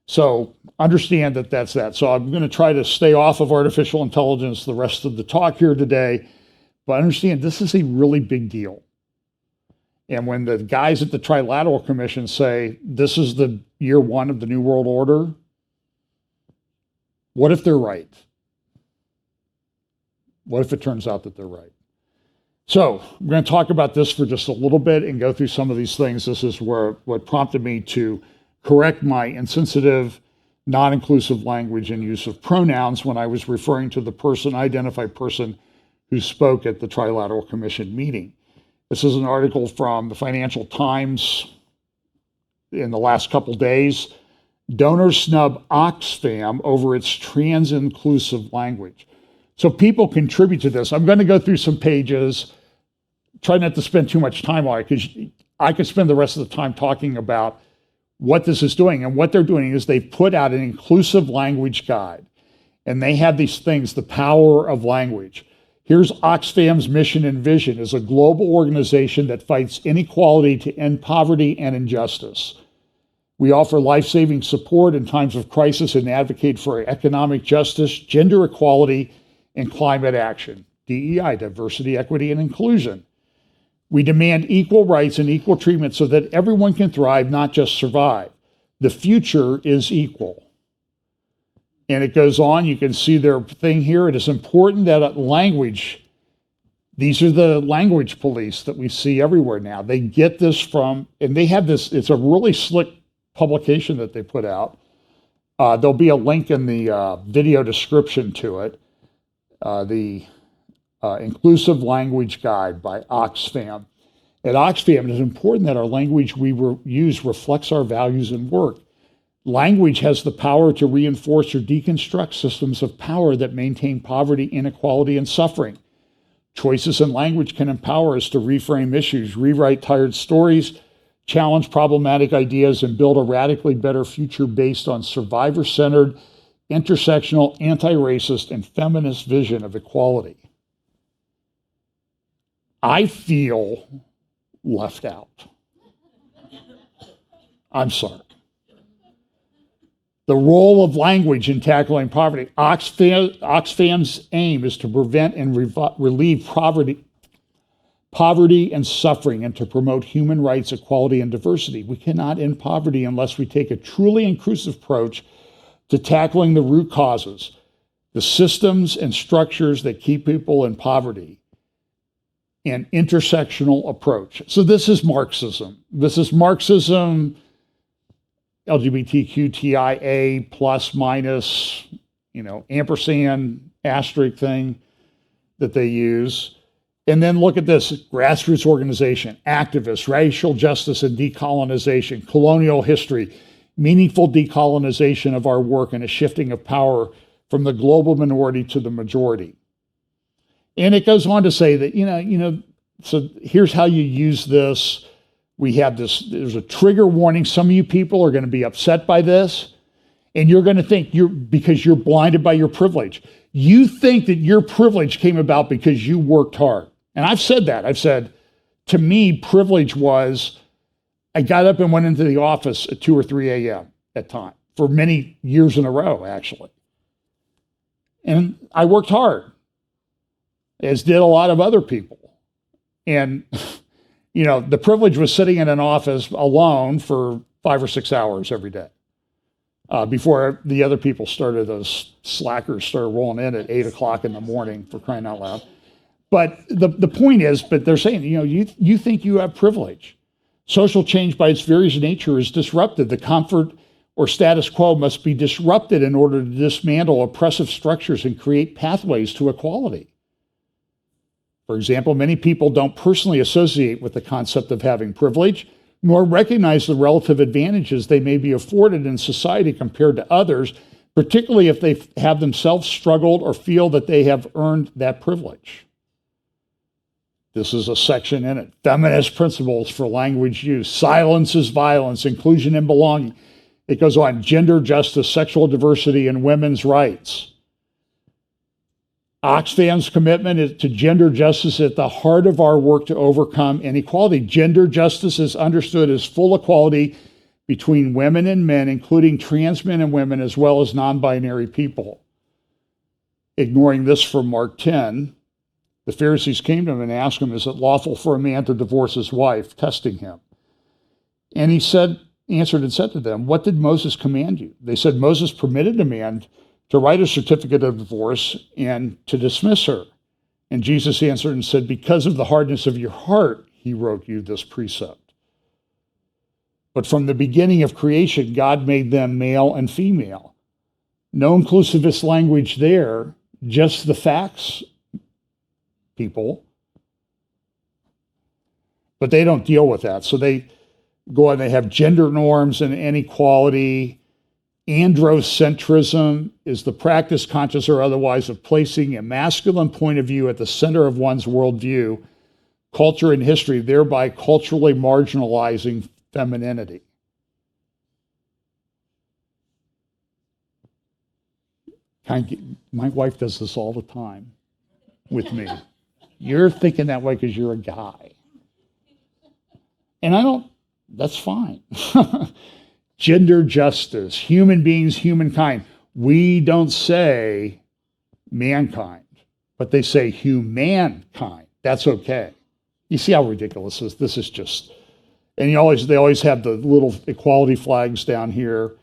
So understand that that's that. So I'm going to try to stay off of artificial intelligence the rest of the talk here today, but understand this is a really big deal. And when the guys at the Trilateral Commission say this is the year one of the New World Order, what if they're right? What if it turns out that they're right? So I'm going to talk about this for just a little bit and go through some of these things. This is what prompted me to correct my insensitive, non-inclusive language and use of pronouns when I was referring to the identified person who spoke at the Trilateral Commission meeting. This is an article from the Financial Times in the last couple days. Donors snub Oxfam over its trans-inclusive language. So people contribute to this. I'm going to go through some pages, try not to spend too much time on it, because I could spend the rest of the time talking about what this is doing. And what they're doing is they've put out an inclusive language guide. And they have these things, the power of language. Here's Oxfam's mission and vision as a global organization that fights inequality to end poverty and injustice. We offer life-saving support in times of crisis and advocate for economic justice, gender equality, and climate action, DEI, diversity, equity, and inclusion. We demand equal rights and equal treatment so that everyone can thrive, not just survive. The future is equal. And it goes on, you can see their thing here. It is important that language, these are the language police that we see everywhere now. They get this from, and they have this, it's a really slick publication that they put out. There'll be a link in the video description to it. The Inclusive Language Guide by Oxfam. At Oxfam, it is important that our language we use reflects our values and work. Language has the power to reinforce or deconstruct systems of power that maintain poverty, inequality, and suffering. Choices in language can empower us to reframe issues, rewrite tired stories, challenge problematic ideas, and build a radically better future based on survivor-centered, intersectional, anti-racist, and feminist vision of equality. I feel left out. I'm sorry. The role of language in tackling poverty. Oxfam's aim is to prevent and relieve poverty and suffering, and to promote human rights, equality, and diversity. We cannot end poverty unless we take a truly inclusive approach to tackling the root causes, the systems and structures that keep people in poverty, an intersectional approach. So this is Marxism. This is Marxism, LGBTQTIA plus minus, ampersand asterisk thing that they use. And then look at this, grassroots organization, activists, racial justice and decolonization, colonial history, meaningful decolonization of our work, and a shifting of power from the global minority to the majority. And it goes on to say that, so here's how you use this. We have this, there's a trigger warning. Some of you people are going to be upset by this, and you're going to think because you're blinded by your privilege. You think that your privilege came about because you worked hard. And I've said that. I've said, to me, privilege was, I got up and went into the office at 2 or 3 a.m. at time for many years in a row, actually. And I worked hard, as did a lot of other people. And, the privilege was sitting in an office alone for 5 or 6 hours every day before the other people started, those slackers started rolling in at 8 o'clock in the morning, for crying out loud. But the point is, but they're saying, you think you have privilege. Social change by its very nature is disrupted. The comfort or status quo must be disrupted in order to dismantle oppressive structures and create pathways to equality. For example, many people don't personally associate with the concept of having privilege, nor recognize the relative advantages they may be afforded in society compared to others, particularly if they have themselves struggled or feel that they have earned that privilege. This is a section in it. Feminist principles for language use. Silence is violence, inclusion and belonging. It goes on, gender justice, sexual diversity, and women's rights. Oxfam's commitment is to gender justice at the heart of our work to overcome inequality. Gender justice is understood as full equality between women and men, including trans men and women, as well as non-binary people. Ignoring this from Mark 10, the Pharisees came to him and asked him, is it lawful for a man to divorce his wife, testing him? And he answered and said to them, what did Moses command you? They said, Moses permitted a man to write a certificate of divorce and to dismiss her. And Jesus answered and said, because of the hardness of your heart, he wrote you this precept. But from the beginning of creation, God made them male and female. No inclusivist language there, just the facts, people. But they don't deal with that. So they go on, they have gender norms and inequality. Androcentrism is the practice, conscious or otherwise, of placing a masculine point of view at the center of one's worldview, culture, and history, thereby culturally marginalizing femininity. My wife does this all the time with me. You're thinking that way because you're a guy. And that's fine. Gender justice, human beings, humankind. We don't say mankind, but they say humankind. That's okay. You see how ridiculous this is? This is just, And they always have the little equality flags down here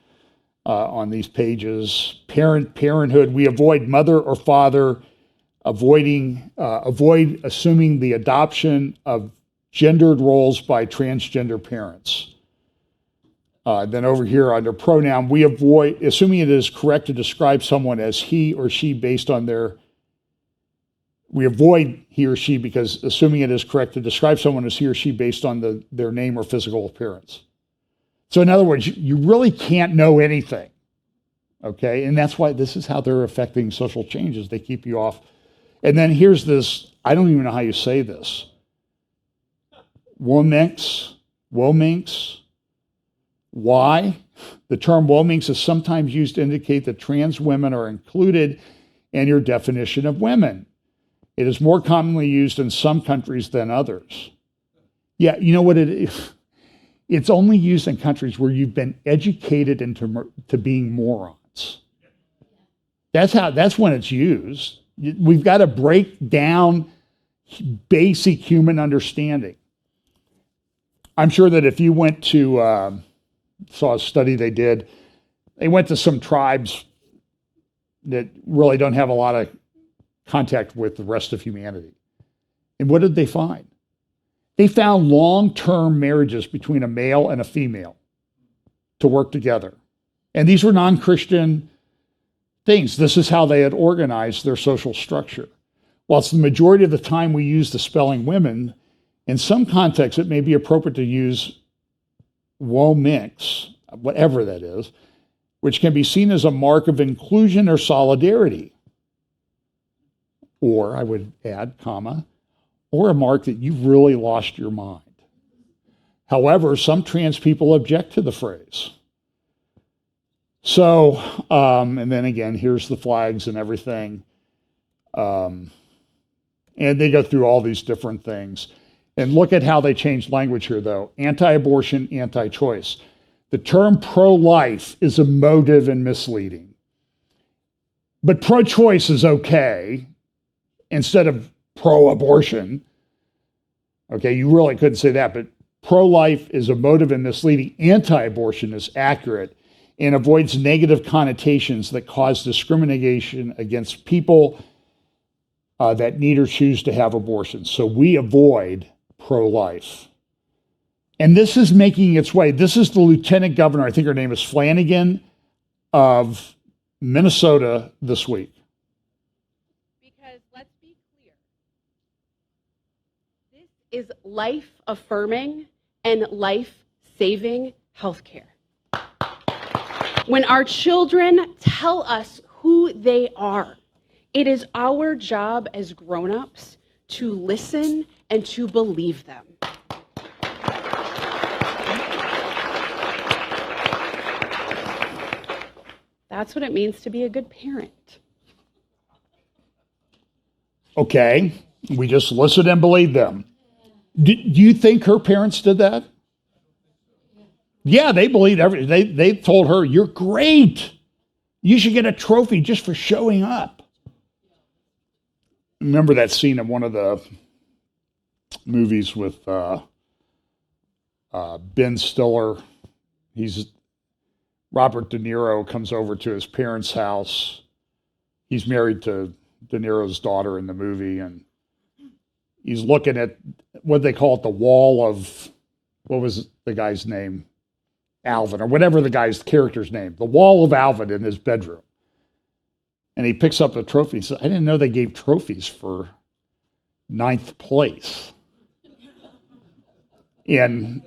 on these pages. Parenthood, we avoid mother or father, avoid assuming the adoption of gendered roles by transgender parents. Then over here under pronoun, we avoid assuming it is correct to describe someone as he or she based on we avoid he or she because assuming it is correct to describe someone as he or she based on their name or physical appearance. So in other words, you really can't know anything, okay? And that's why this is how they're affecting social changes. They keep you off. And then here's this, I don't even know how you say this. Wominx. Why? The term wominx is sometimes used to indicate that trans women are included in your definition of women. It is more commonly used in some countries than others. Yeah, you know what it is? It's only used in countries where you've been educated into being morons. That's when it's used. We've got to break down basic human understanding. I'm sure that if you went to, saw a study they did, they went to some tribes that really don't have a lot of contact with the rest of humanity. And what did they find? They found long-term marriages between a male and a female to work together. And these were non-Christian things. This is how they had organized their social structure. Whilst the majority of the time we use the spelling women, in some contexts it may be appropriate to use wominx, whatever that is, which can be seen as a mark of inclusion or solidarity. Or, I would add, comma, or a mark that you've really lost your mind. However, some trans people object to the phrase. So, and then again, here's the flags and everything. And they go through all these different things. And look at how they changed language here, though. Anti-abortion, anti-choice. The term pro-life is emotive and misleading. But pro-choice is okay instead of pro-abortion. Okay, you really couldn't say that, but pro-life is emotive and misleading. Anti-abortion is accurate and avoids negative connotations that cause discrimination against people that need or choose to have abortions. So we avoid pro-life. And this is making its way. This is the lieutenant governor, I think her name is Flanagan, of Minnesota this week. Because let's be clear, this is life-affirming and life-saving healthcare. When our children tell us who they are, it is our job as grown-ups to listen and to believe them. That's what it means to be a good parent. Okay, we just listened and believed them. Do you think her parents did that? Yeah, they believed everything. They told her, "You're great. You should get a trophy just for showing up." Remember that scene in one of the movies with Ben Stiller? Robert De Niro comes over to his parents' house. He's married to De Niro's daughter in the movie, and he's looking at what they call it, the wall of, what was the guy's name? Alvin, or whatever the guy's character's name, the wall of Alvin in his bedroom. And he picks up the trophy. He says, "I didn't know they gave trophies for 9th place." And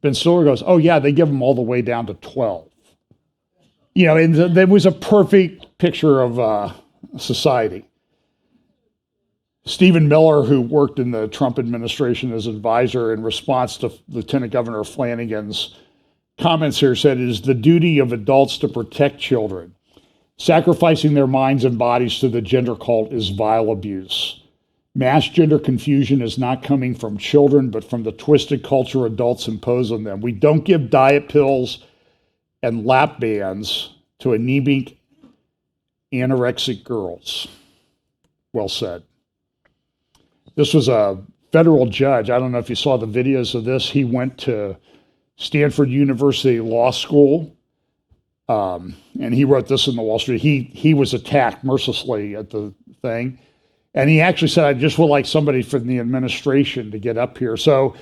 Ben Stiller goes, "Oh yeah, they give them all the way down to 12. You know, and there was a perfect picture of society. Stephen Miller, who worked in the Trump administration as advisor in response to Lieutenant Governor Flanagan's comments here, said it is the duty of adults to protect children. Sacrificing their minds and bodies to the gender cult is vile abuse. Mass gender confusion is not coming from children, but from the twisted culture adults impose on them. We don't give diet pills and lap bands to anemic, anorexic girls." Well said. This was a federal judge. I don't know if you saw the videos of this. He went to Stanford University Law School, and he wrote this in the Wall Street. He was attacked mercilessly at the thing, and he actually said, "I just would like somebody from the administration to get up here." So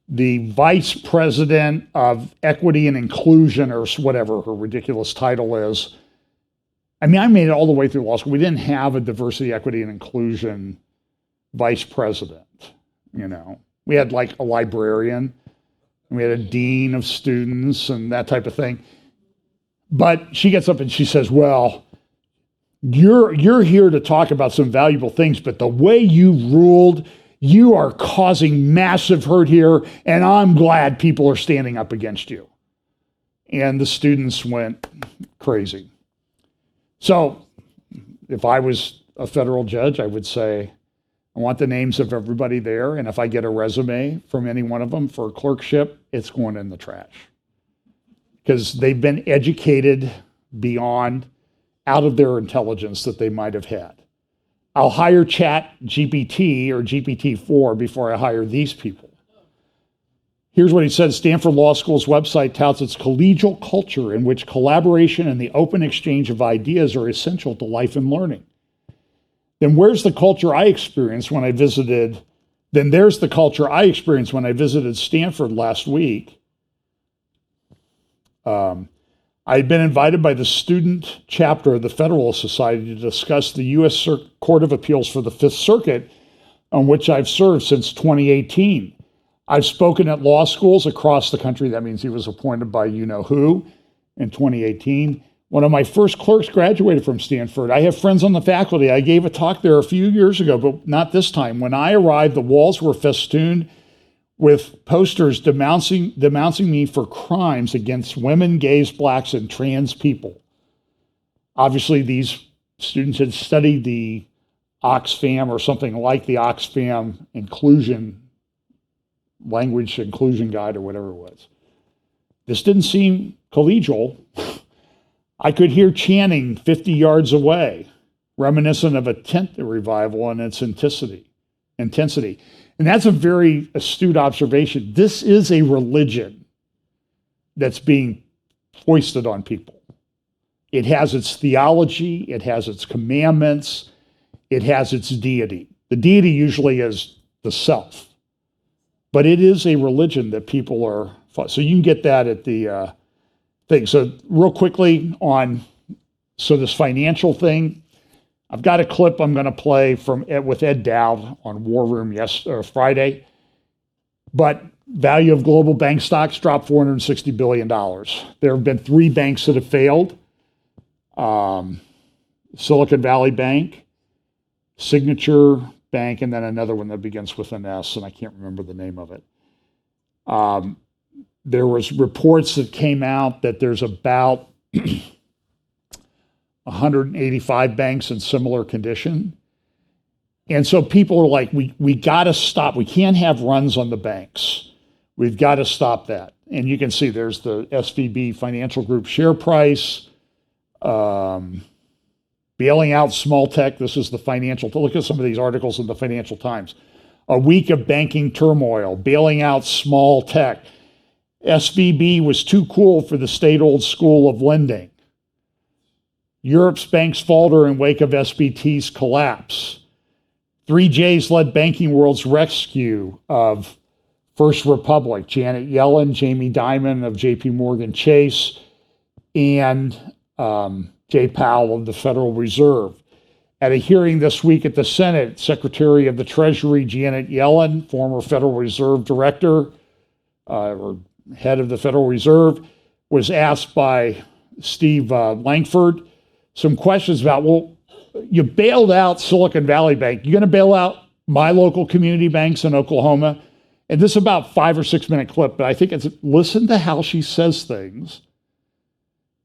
the vice president of equity and inclusion, or whatever her ridiculous title is. I mean, I made it all the way through law school. We didn't have a diversity, equity, and inclusion vice president. We had like a librarian, and we had a dean of students and that type of thing. But she gets up and she says, "Well, you're here to talk about some valuable things, but the way you ruled, you are causing massive hurt here, and I'm glad people are standing up against you." And the students went crazy. So if I was a federal judge, I would say, I want the names of everybody there, and if I get a resume from any one of them for clerkship, it's going in the trash. Because they've been educated beyond, out of their intelligence that they might have had. I'll hire Chat GPT or GPT-4 before I hire these people. Here's what he said. Stanford Law School's website touts its collegial culture in which collaboration and the open exchange of ideas are essential to life and learning. Then where's the culture I experienced when I visited? Then there's the culture I experienced when I visited Stanford last week. I had been invited by the student chapter of the Federalist Society to discuss the U.S. Court of Appeals for the Fifth Circuit, on which I've served since 2018. I've spoken at law schools across the country. That means he was appointed by you-know-who in 2018. One of my first clerks graduated from Stanford. I have friends on the faculty. I gave a talk there a few years ago, but not this time. When I arrived, the walls were festooned with posters denouncing me for crimes against women, gays, blacks, and trans people. Obviously, these students had studied the Oxfam or something like the Oxfam language inclusion guide or whatever it was. This didn't seem collegial. I could hear chanting 50 yards away, reminiscent of a tent revival in its intensity. And that's a very astute observation. This is a religion that's being foisted on people. It has its theology, it has its commandments, it has its deity. The deity usually is the self, but it is a religion that people are, so you can get that at the thing. So real quickly on, this financial thing, I've got a clip I'm going to play with Ed Dowd on War Room Friday. But value of global bank stocks dropped $460 billion. There have been 3 banks that have failed. Silicon Valley Bank, Signature Bank, and then another one that begins with an S, and I can't remember the name of it. There was reports that came out that there's about 185 banks in similar condition. And so people are like, we got to stop. We can't have runs on the banks. We've got to stop that. And you can see there's the SVB Financial Group share price, bailing out small tech. This is the financial. Look at some of these articles in the Financial Times. A week of banking turmoil, bailing out small tech. SVB was too cool for the state-owned school of lending. Europe's banks falter in wake of SBT's collapse. 3J's led banking world's rescue of First Republic, Janet Yellen, Jamie Dimon of JP Morgan Chase, and Jay Powell of the Federal Reserve. At a hearing this week at the Senate, Secretary of the Treasury Janet Yellen, former Federal Reserve Director, or head of the Federal Reserve, was asked by Steve Langford some questions about, well, you bailed out Silicon Valley Bank. You going to bail out my local community banks in Oklahoma? And this is about 5 or 6 minute clip, but I think it's, listen to how she says things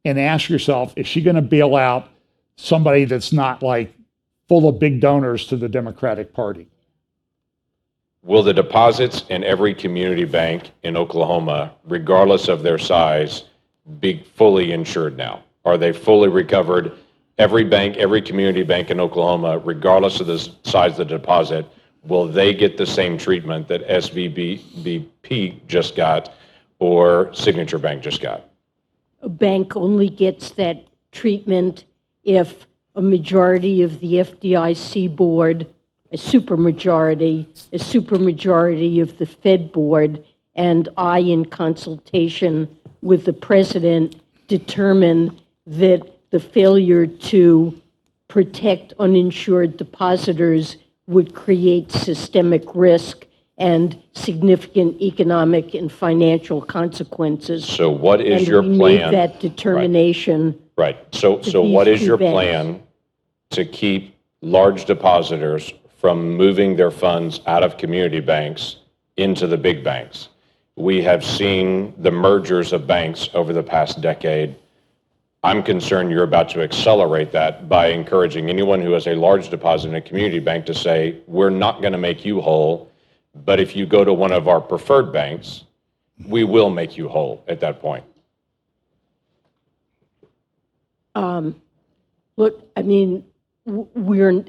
and ask yourself, is she going to bail out somebody that's not like full of big donors to the Democratic Party? Will the deposits in every community bank in Oklahoma, regardless of their size, be fully insured now? Are they fully recovered? Every bank, every community bank in Oklahoma, regardless of the size of the deposit, will they get the same treatment that SVBP just got or Signature Bank just got? A bank only gets that treatment if a majority of the FDIC board, a supermajority of the Fed board, and I, in consultation with the president, determine that the failure to protect uninsured depositors would create systemic risk and significant economic and financial consequences. So what is And your we plan? made that determination. Right. So these what is two your banks. plan to keep large depositors from moving their funds out of community banks into the big banks? We have seen the mergers of banks over the past decade. I'm concerned you're about to accelerate that by encouraging anyone who has a large deposit in a community bank to say, we're not going to make you whole, but if you go to one of our preferred banks, we will make you whole at that point. Look, I mean,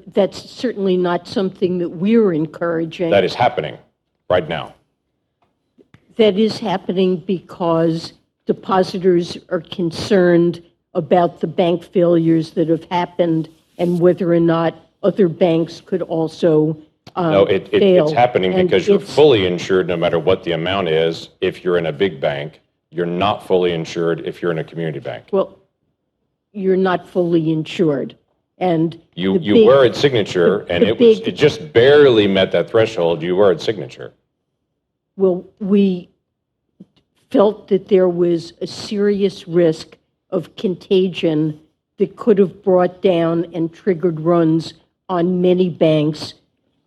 that's certainly not something that we're encouraging. That is happening right now. That is happening because depositors are concerned about the bank failures that have happened and whether or not other banks could also No, fail. it's happening And because you're it's- fully insured no matter what the amount is if you're in a big bank. You're not fully insured if you're in a community bank. Well, you're not fully insured. And You the big- were at Signature, and the it big- just barely met that threshold. You were at Signature. Well, we felt that there was a serious risk of contagion that could have brought down and triggered runs on many banks.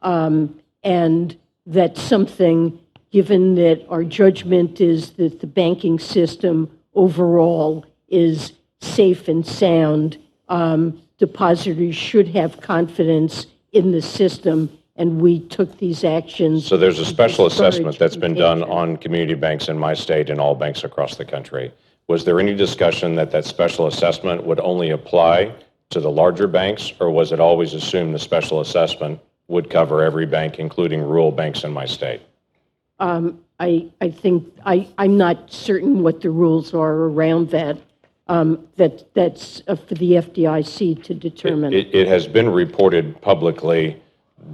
And that's something, given that our judgment is that the banking system overall is safe and sound, depositors should have confidence in the system, and we took these actions. So there's a special discourage assessment that's been done contagion. on community banks in my state and all banks across the country. Was there any discussion that that special assessment would only apply to the larger banks, or was it always assumed the special assessment would cover every bank, including rural banks in my state? I think, I'm not certain what the rules are around that. That's for the FDIC to determine. It has been reported publicly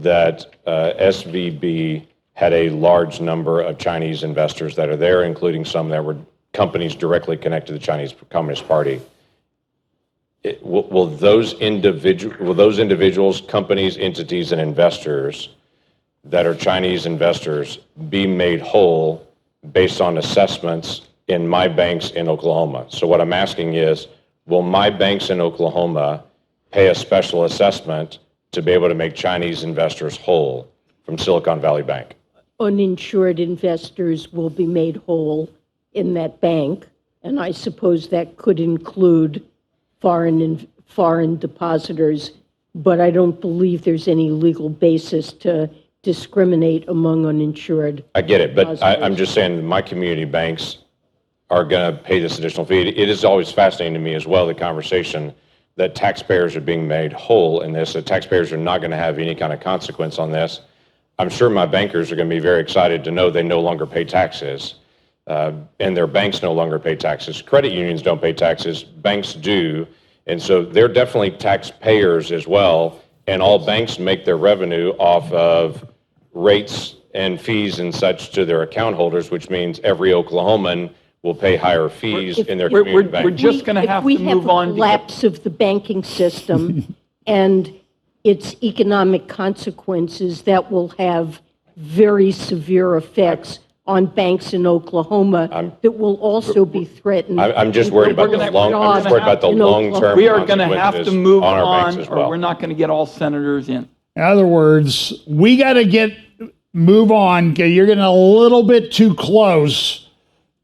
that SVB had a large number of Chinese investors that are there, including some that were companies directly connected to the Chinese Communist Party. Will those individuals, companies, entities, and investors that are Chinese investors be made whole based on assessments in my banks in Oklahoma? So what I'm asking is, will my banks in Oklahoma pay a special assessment to be able to make Chinese investors whole from Silicon Valley Bank? Uninsured investors will be made whole in that bank, and I suppose that could include foreign depositors, but I don't believe there's any legal basis to discriminate among uninsured. I get it, but I'm depositors. just saying that my community banks are going to pay this additional fee. It is always fascinating to me as well, the conversation that taxpayers are being made whole in this, that taxpayers are not going to have any kind of consequence on this. I'm sure my bankers are going to be very excited to know they no longer pay taxes, and their banks no longer pay taxes. Credit unions don't pay taxes, banks do, and so they're definitely taxpayers as well, and all banks make their revenue off of rates and fees and such to their account holders, which means every Oklahoman will pay higher fees in their community bank. We're just going to have to move on. If we have a collapse of the banking system and its economic consequences, that will have very severe effects on banks in Oklahoma that will also be threatened. I'm just worried about the I'm just worried about the long-term We are going to have to consequences move on our banks on, as or well. we're not going to get all senators in. In other words, we got to move on. Okay, you're getting a little bit too close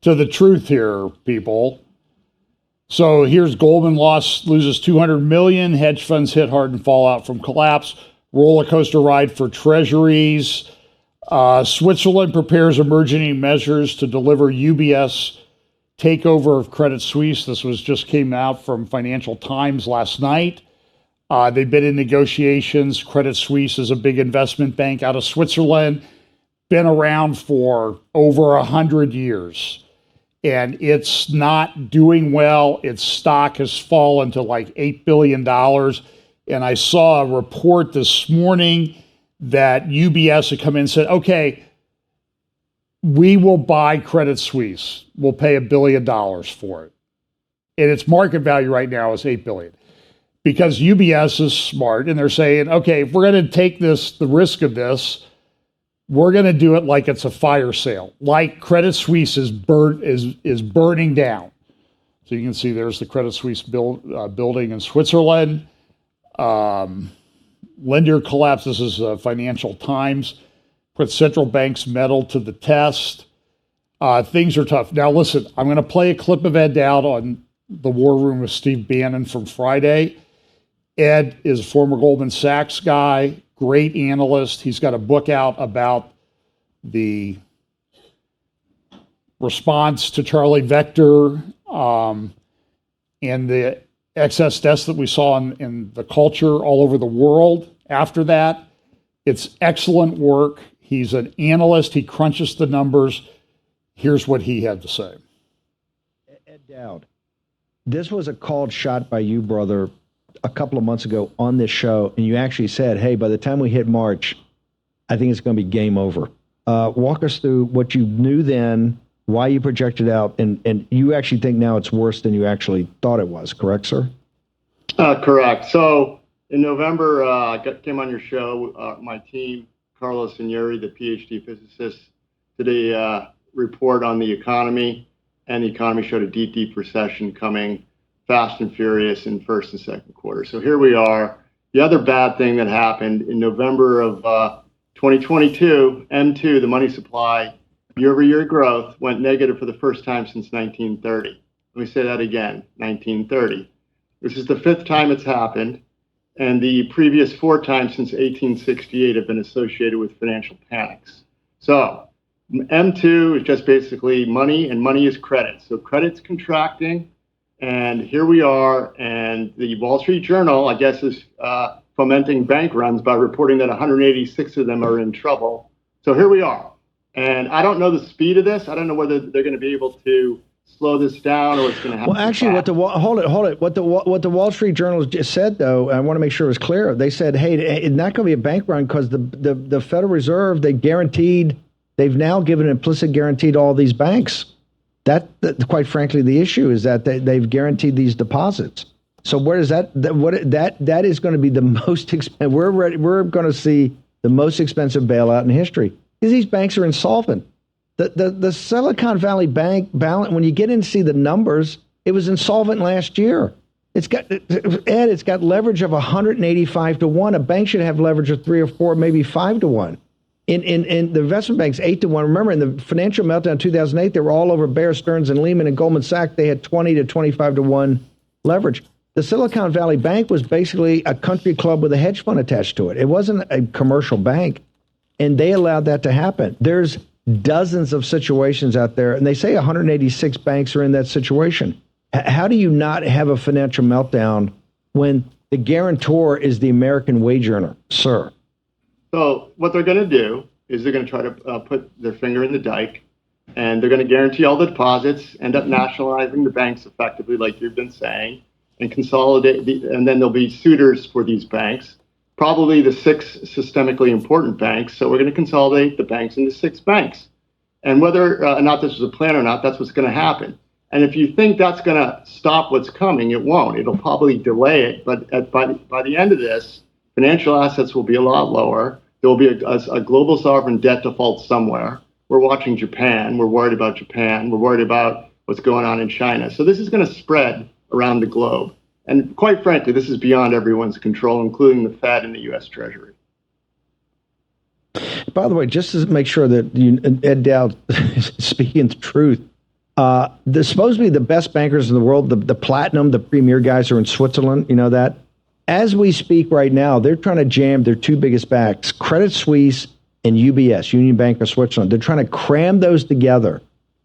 to the truth here, people. So here's Goldman loses 200 million. Hedge funds hit hard and fallout from collapse. Roller coaster ride for treasuries. Switzerland prepares emergency measures to deliver UBS takeover of Credit Suisse. This just came out from Financial Times last night. They've been in negotiations. Credit Suisse is a big investment bank out of Switzerland, been around for over 100 years. And it's not doing well. Its stock has fallen to like $8 billion. And I saw a report this morning that UBS had come in and said, okay, we will buy Credit Suisse. We'll pay $1 billion for it. And its market value right now is $8 billion. Because UBS is smart and they're saying, okay, if we're going to take the risk of this, we're going to do it like it's a fire sale, like Credit Suisse is burning down. So you can see there's the Credit Suisse building in Switzerland. Lender collapse. This is Financial Times. Put central banks' metal to the test. Things are tough. Now listen, I'm going to play a clip of Ed Dowd on the War Room with Steve Bannon from Friday. Ed is a former Goldman Sachs guy, great analyst. He's got a book out about the response to Charlie Vector and the excess deaths that we saw in the culture all over the world after that. It's excellent work. He's an analyst. He crunches the numbers. Here's what he had to say. Ed Dowd, this was a called shot by you, brother, a couple of months ago on this show, and you actually said, hey, by the time we hit March, I think it's going to be game over. Walk us through what you knew then, why you projected out, and you actually think now it's worse than you actually thought it was, correct, sir? Correct. So in November, I came on your show. My team, Carlos and Yuri, the PhD physicists, did a report on the economy, and the economy showed a deep, deep recession coming fast and furious in first and second quarter. So here we are. The other bad thing that happened in November of 2022, M2, the money supply, year-over-year growth went negative for the first time since 1930. Let me say that again, 1930. This is the fifth time it's happened, and the previous four times since 1868 have been associated with financial panics. So M2 is just basically money, and money is credit. So credit's contracting, and here we are, and the Wall Street Journal, I guess, is fomenting bank runs by reporting that 186 of them are in trouble. So here we are. And I don't know the speed of this. I don't know whether they're going to be able to slow this down or it's going to happen. Well, actually, hold it. What the Wall Street Journal just said, though, I want to make sure it was clear. They said, hey, it's not going to be a bank run because the Federal Reserve, they've now given an implicit guarantee to all these banks. That quite frankly, the issue is that they've guaranteed these deposits. So where does that is going to be the most expensive? We're going to see the most expensive bailout in history because these banks are insolvent. The Silicon Valley Bank balance, when you get in to see the numbers, it was insolvent last year. It's got leverage of 185 to 1. A bank should have leverage of 3 or 4, maybe 5 to 1. In the investment banks, 8 to 1. Remember, in the financial meltdown in 2008, they were all over Bear Stearns and Lehman and Goldman Sachs. They had 20 to 25 to 1 leverage. The Silicon Valley Bank was basically a country club with a hedge fund attached to it. It wasn't a commercial bank, and they allowed that to happen. There's dozens of situations out there, and they say 186 banks are in that situation. How do you not have a financial meltdown when the guarantor is the American wage earner, sir? So what they're going to do is they're going to try to put their finger in the dike, and they're going to guarantee all the deposits, end up nationalizing the banks effectively, like you've been saying, and consolidate, and then there'll be suitors for these banks, probably the 6 systemically important banks. So we're going to consolidate the banks into 6 banks. And whether or not this was a plan or not, that's what's going to happen. And if you think that's going to stop what's coming, it won't. It'll probably delay it. But by the end of this, financial assets will be a lot lower. There will be a global sovereign debt default somewhere. We're watching Japan. We're worried about Japan. We're worried about what's going on in China. So this is going to spread around the globe. And quite frankly, this is beyond everyone's control, including the Fed and the U.S. Treasury. By the way, just to make sure that Ed Dowd is speaking the truth, they're supposed to be the best bankers in the world. The platinum, the premier guys are in Switzerland. You know that? As we speak right now, they're trying to jam their 2 biggest banks, Credit Suisse and UBS, Union Bank of Switzerland. They're trying to cram those together.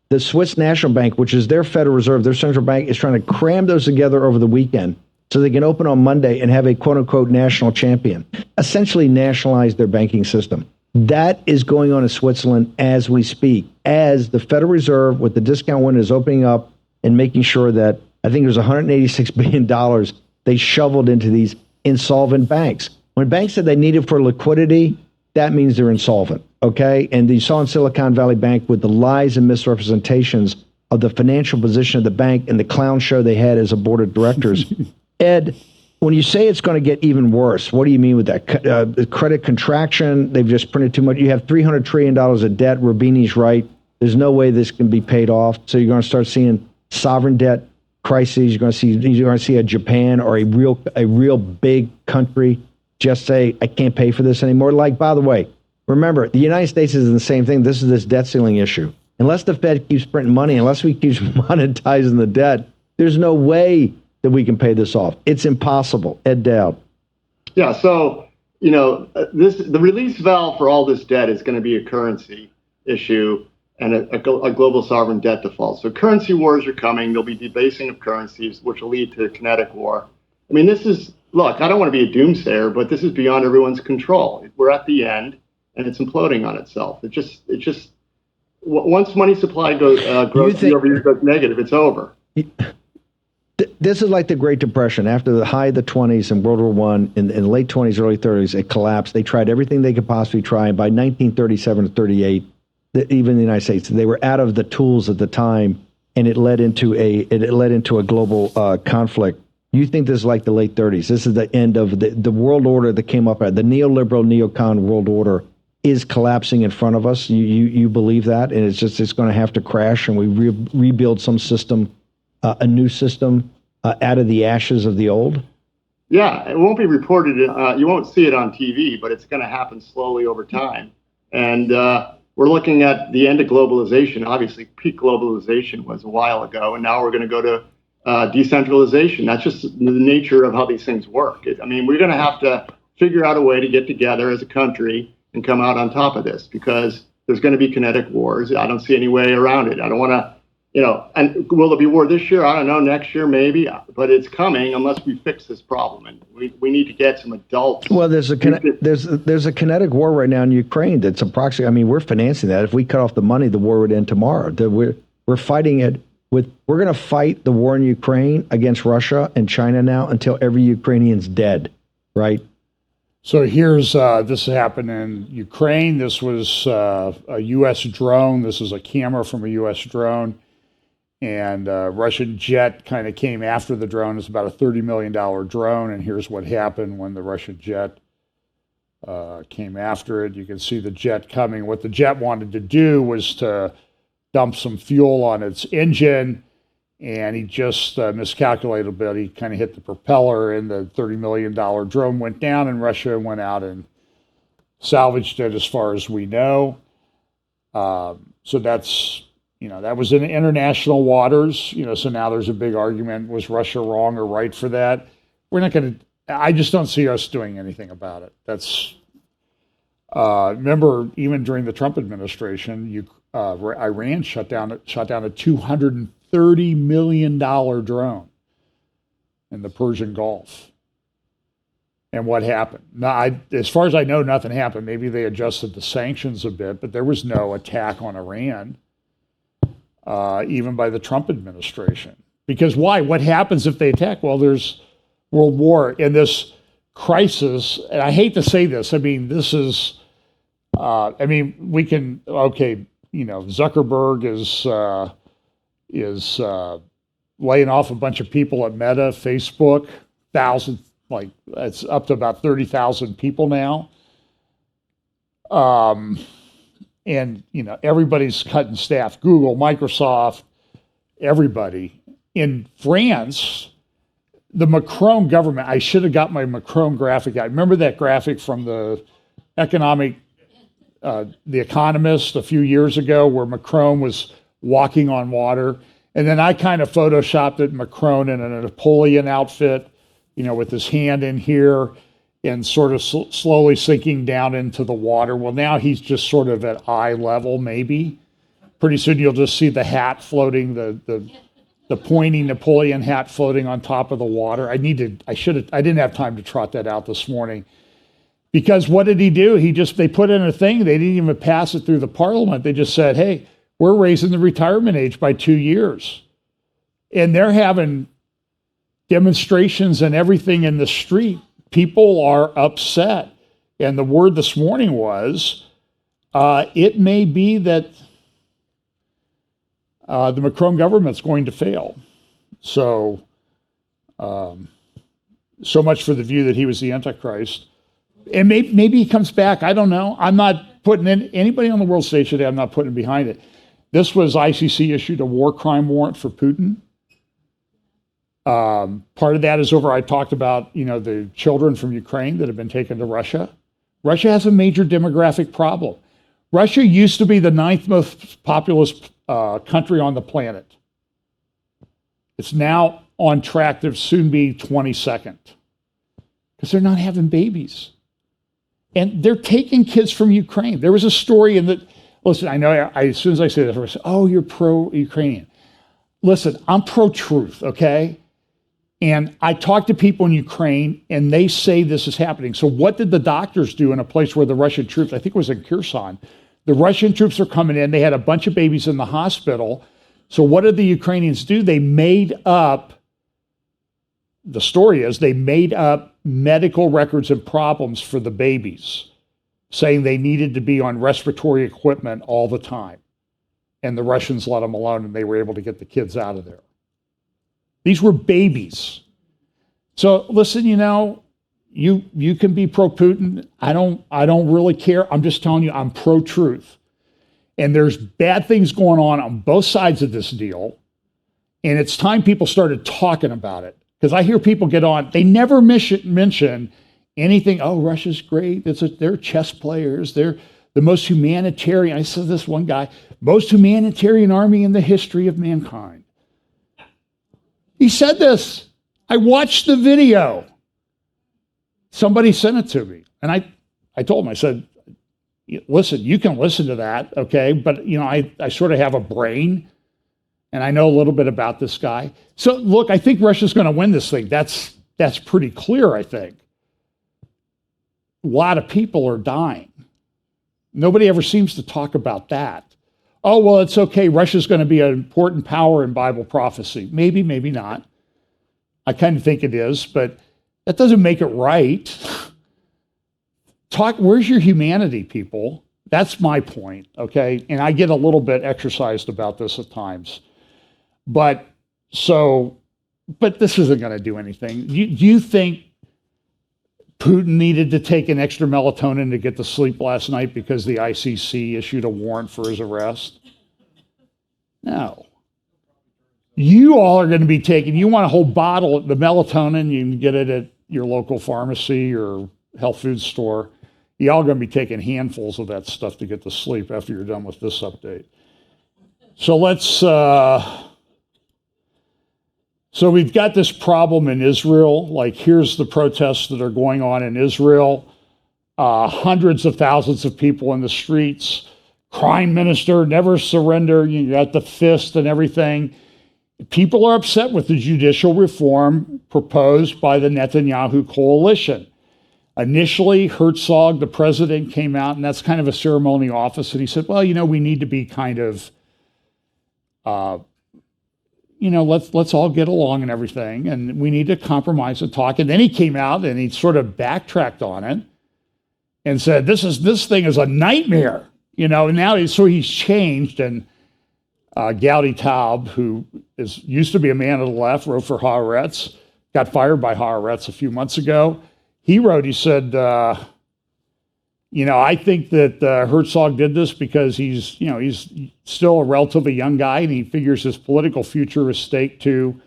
The Swiss National Bank, which is their Federal Reserve, their central bank, is trying to cram those together over the weekend. so they can open on Monday and have a quote unquote national champion, essentially nationalize their banking system. That is going on in Switzerland as we speak, as the Federal Reserve with the discount window is opening up and making sure that I think it was $186 billion they shoveled into these insolvent banks. When banks said they needed for liquidity, that means they're insolvent, okay? And you saw in Silicon Valley Bank with the lies and misrepresentations of the financial position of the bank and the clown show they had as a board of directors. Ed, when you say it's going to get even worse, what do you mean with that? The credit contraction, they've just printed too much. You have $300 trillion of debt. Rubini's right. There's no way this can be paid off. So you're going to start seeing sovereign debt crises. You're going to see a Japan or a real big country just say, I can't pay for this anymore. Like, by the way, remember, the United States is the same thing. This is this debt ceiling issue. Unless the Fed keeps printing money, unless we keep monetizing the debt, there's no way that we can pay this off. It's impossible. Ed Dowd. Yeah, so, the release valve for all this debt is going to be a currency issue and a global sovereign debt default. So currency wars are coming. There'll be debasing of currencies, which will lead to a kinetic war. I mean, look, I don't want to be a doomsayer, but this is beyond everyone's control. We're at the end, and it's imploding on itself. It just once money supply grows year-over-year goes negative, it's over. This is like the Great Depression. After the high of the 20s and World War I, in the late 20s, early 30s, it collapsed. They tried everything they could possibly try. And by 1937 to 38, even in the United States, they were out of the tools at the time, and it led into a global conflict. You think this is like the late 30s. This is the end of the world order that came up. The neoliberal, neocon world order is collapsing in front of us. You believe that? And it's going to have to crash, and we rebuild some system, a new system out of the ashes of the old? Yeah, it won't be reported. You won't see it on TV, but it's going to happen slowly over time. And we're looking at the end of globalization. Obviously, peak globalization was a while ago, and now we're going to go to decentralization. That's just the nature of how these things work. We're going to have to figure out a way to get together as a country and come out on top of this, because there's going to be kinetic wars. I don't see any way around it. I don't want to, and will there be war this year? I don't know, next year maybe, but it's coming unless we fix this problem. And we need to get some adults. Well, there's a kinetic war right now in Ukraine that's approximately, we're financing that. If we cut off the money, the war would end tomorrow. We're fighting it we're going to fight the war in Ukraine against Russia and China now until every Ukrainian's dead, right? So here's, this happened in Ukraine. This was a U.S. drone. This is a camera from a U.S. drone. And a Russian jet kind of came after the drone. It's about a $30 million drone. And here's what happened when the Russian jet came after it. You can see the jet coming. What the jet wanted to do was to dump some fuel on its engine. And he just miscalculated a bit. He kind of hit the propeller, and the $30 million drone went down, and Russia went out and salvaged it as far as we know. So that's, that was in international waters, so now there's a big argument. Was Russia wrong or right for that? We're not going to, I just don't see us doing anything about it. That's, remember, even during the Trump administration, Iran shut down a $230 million drone in the Persian Gulf. And what happened? Now, as far as I know, nothing happened. Maybe they adjusted the sanctions a bit, but there was no attack on Iran, even by the Trump administration. Because why? What happens if they attack? Well, there's world war in this crisis. And I hate to say this. This is, we can, okay, Zuckerberg is laying off a bunch of people at Meta, Facebook, thousands, it's up to about 30,000 people now. And, everybody's cutting staff, Google, Microsoft, everybody. In France, the Macron government, I should have got my Macron graphic. I remember that graphic from the The Economist a few years ago, where Macron was walking on water. And then I kind of photoshopped it, Macron in a Napoleon outfit, with his hand in here and sort of slowly sinking down into the water. Well, now he's just sort of at eye level, maybe. Pretty soon you'll just see the hat floating, the the pointy Napoleon hat floating on top of the water. I didn't have time to trot that out this morning. Because what did he do? They put in a thing, they didn't even pass it through the parliament. They just said, hey, we're raising the retirement age by 2 years. And they're having demonstrations and everything in the street. People are upset. And the word this morning was, it may be that the Macron government's going to fail. So, so much for the view that he was the Antichrist. And maybe he comes back. I don't know. I'm not putting anybody on the world stage today. I'm not putting behind it. This was ICC issued a war crime warrant for Putin. Part of that is over. I talked about the children from Ukraine that have been taken to Russia. Russia has a major demographic problem. Russia used to be the 9th most populous country on the planet. It's now on track to soon be 22nd because they're not having babies. And they're taking kids from Ukraine. There was a story listen, I know as soon as I say this, I say, oh, you're pro-Ukrainian. Listen, I'm pro-truth, okay? And I talk to people in Ukraine, and they say this is happening. So what did the doctors do in a place where the Russian troops, I think it was in Kherson, the Russian troops are coming in. They had a bunch of babies in the hospital. So what did the Ukrainians do? They made up, the story is, they made up medical records and problems for the babies, saying they needed to be on respiratory equipment all the time. And the Russians let them alone, and they were able to get the kids out of there. These were babies. So listen, you can be pro-Putin. I don't really care. I'm just telling you, I'm pro-truth. And there's bad things going on both sides of this deal. And it's time people started talking about it. Because I hear people get on, they never mention anything, oh, Russia's great. They're chess players. They're the most humanitarian. I said this one guy, most humanitarian army in the history of mankind. He said this. I watched the video. Somebody sent it to me. And I told him, I said, listen, you can listen to that, okay? But, I sort of have a brain, and I know a little bit about this guy. So, look, I think Russia's going to win this thing. That's pretty clear, I think. A lot of people are dying. Nobody ever seems to talk about that. Oh, well, it's okay. Russia's going to be an important power in Bible prophecy. Maybe, maybe not. I kind of think it is, but that doesn't make it right. Where's your humanity, people? That's my point, okay? And I get a little bit exercised about this at times. But this isn't going to do anything. Do you think Putin needed to take an extra melatonin to get to sleep last night because the ICC issued a warrant for his arrest? No. You all are going to be taking, you want a whole bottle of the melatonin, you can get it at your local pharmacy or health food store. You all going to be taking handfuls of that stuff to get to sleep after you're done with this update. So so we've got this problem in Israel. Like, here's the protests that are going on in Israel. Hundreds of thousands of people in the streets. Crime minister, never surrender. You got the fist and everything. People are upset with the judicial reform proposed by the Netanyahu coalition. Initially, Herzog, the president, came out, and that's kind of a ceremonial office, and he said, well, we need to be kind of, let's all get along and everything, and we need to compromise and talk. And then he came out and he sort of backtracked on it and said, this thing is a nightmare, and now he's changed. And Gowdy Taub, who used to be a man of the left, wrote for Haaretz, got fired by Haaretz a few months ago. He said, I think that Herzog did this because he's still a relatively young guy, and he figures his political future is staked to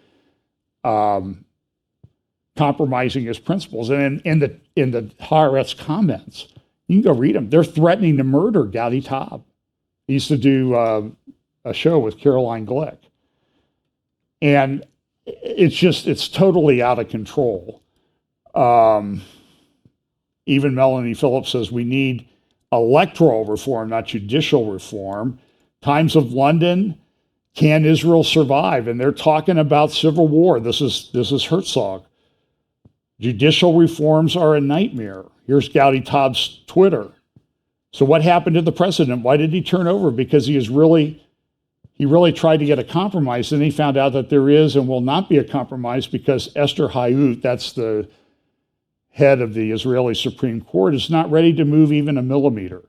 compromising his principles. And in the Haaretz comments, you can go read them. They're threatening to murder Gowdy Taub. He used to do a show with Caroline Glick. And it's totally out of control. Even Melanie Phillips says we need electoral reform, not judicial reform. Times of London, Can Israel survive? And they're talking about civil war. This is Herzog. Judicial reforms are a nightmare. Here's Gowdy Todd's Twitter. So what happened to the president? Why did he turn over? Because he really tried to get a compromise. Then he found out that there is and will not be a compromise because Esther Hayut, that's the head of the Israeli Supreme Court, is not ready to move even a millimeter.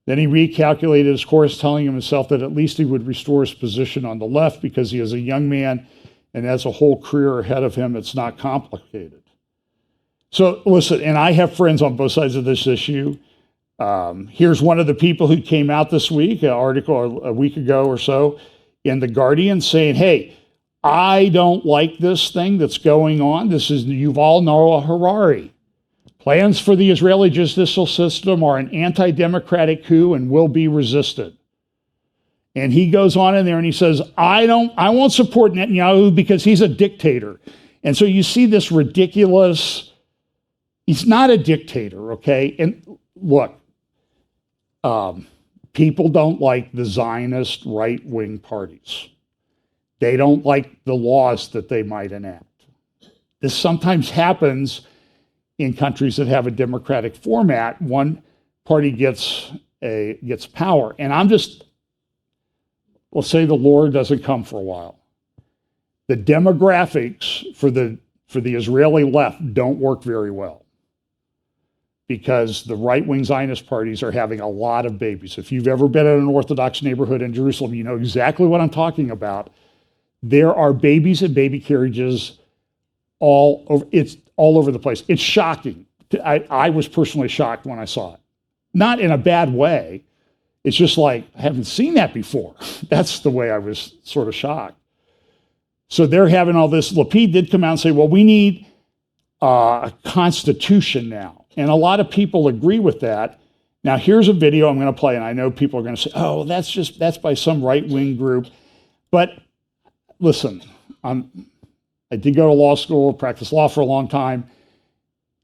Then he recalculated his course, telling himself that at least he would restore his position on the left because he is a young man and has a whole career ahead of him. It's not complicated. So listen, and I have friends on both sides of this issue. Here's one of the people who came out this week, an article a week ago or so in The Guardian saying, hey, I don't like this thing that's going on. This is Yuval Noah Harari. Plans for the Israeli judicial system are an anti-democratic coup and will be resisted. And he goes on in there and he says, I won't support Netanyahu because he's a dictator. And so you see this ridiculous, he's not a dictator, okay? And look, people don't like the Zionist right-wing parties. They don't like the laws that they might enact. This sometimes happens in countries that have a democratic format. One party gets power. And we'll say the Lord doesn't come for a while. The demographics for the Israeli left don't work very well because the right-wing Zionist parties are having a lot of babies. If you've ever been in an Orthodox neighborhood in Jerusalem, you know exactly what I'm talking about. There are babies and baby carriages all over. It's all over the place. It's shocking. I was personally shocked when I saw it. Not in a bad way. It's just like, I haven't seen that before. That's the way I was sort of shocked. So they're having all this. Lapid did come out and say, well, we need a constitution now. And a lot of people agree with that. Now, here's a video I'm going to play, and I know people are going to say, oh, that's by some right-wing group. But listen, I did go to law school, practiced law for a long time,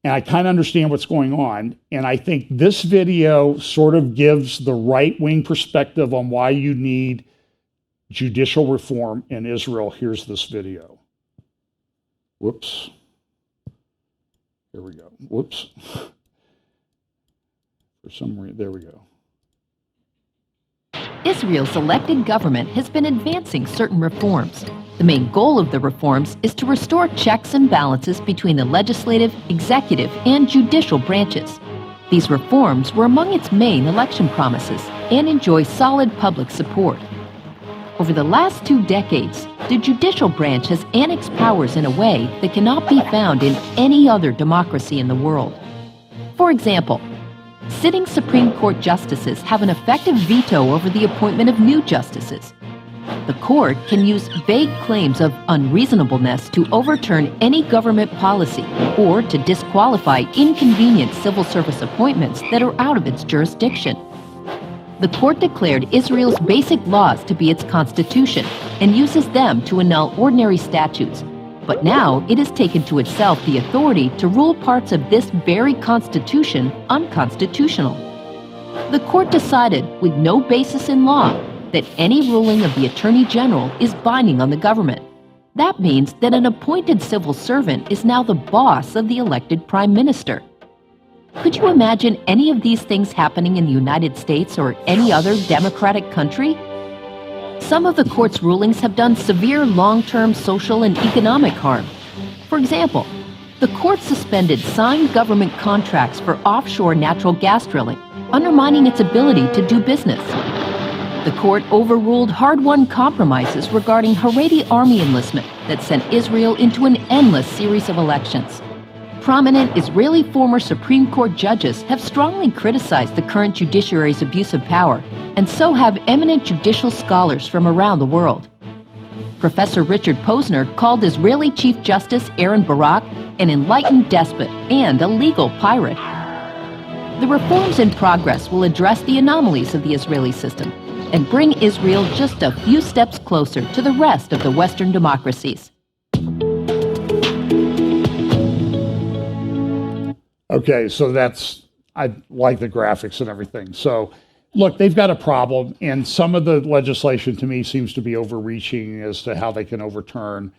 and I kind of understand what's going on. And I think this video sort of gives the right-wing perspective on why you need judicial reform in Israel. Here's this video. Whoops. Here we go. Whoops. For some reason, there we go. Israel's elected government has been advancing certain reforms. The main goal of the reforms is to restore checks and balances between the legislative, executive, and judicial branches. These reforms were among its main election promises and enjoy solid public support. Over the last 2 decades, the judicial branch has annexed powers in a way that cannot be found in any other democracy in the world. For example, sitting Supreme Court justices have an effective veto over the appointment of new justices. The court can use vague claims of unreasonableness to overturn any government policy or to disqualify inconvenient civil service appointments that are out of its jurisdiction. The court declared Israel's basic laws to be its constitution and uses them to annul ordinary statutes. But now it has taken to itself the authority to rule parts of this very constitution unconstitutional. The court decided, with no basis in law, that any ruling of the Attorney General is binding on the government. That means that an appointed civil servant is now the boss of the elected Prime Minister. Could you imagine any of these things happening in the United States or any other democratic country? Some of the court's rulings have done severe long-term social and economic harm. For example, the court suspended signed government contracts for offshore natural gas drilling, undermining its ability to do business. The court overruled hard-won compromises regarding Haredi army enlistment that sent Israel into an endless series of elections. Prominent Israeli former Supreme Court judges have strongly criticized the current judiciary's abuse of power, and so have eminent judicial scholars from around the world. Professor Richard Posner called Israeli Chief Justice Aaron Barak an enlightened despot and a legal pirate. The reforms in progress will address the anomalies of the Israeli system and bring Israel just a few steps closer to the rest of the Western democracies. Okay, so I like the graphics and everything. So look, they've got a problem, and some of the legislation to me seems to be overreaching as to how they can overturn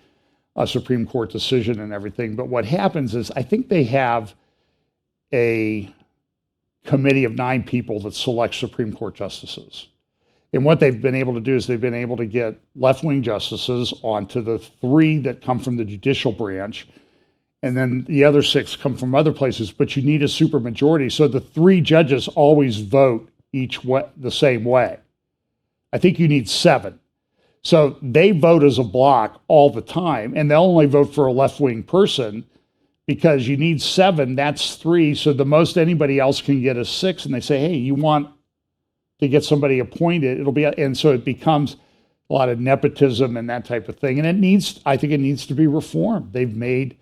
a Supreme Court decision and everything. But what happens is I think they have a committee of 9 people that select Supreme Court justices. And what they've been able to do is they've been able to get left-wing justices onto the 3 that come from the judicial branch, and then the other 6 come from other places, but you need a supermajority. So the 3 judges always vote each way, the same way. I think you need 7. So they vote as a block all the time, and they'll only vote for a left-wing person because you need 7, that's 3. So the most anybody else can get is 6, and they say, hey, you want to get somebody appointed, and so it becomes a lot of nepotism and that type of thing. And I think it needs to be reformed. They've made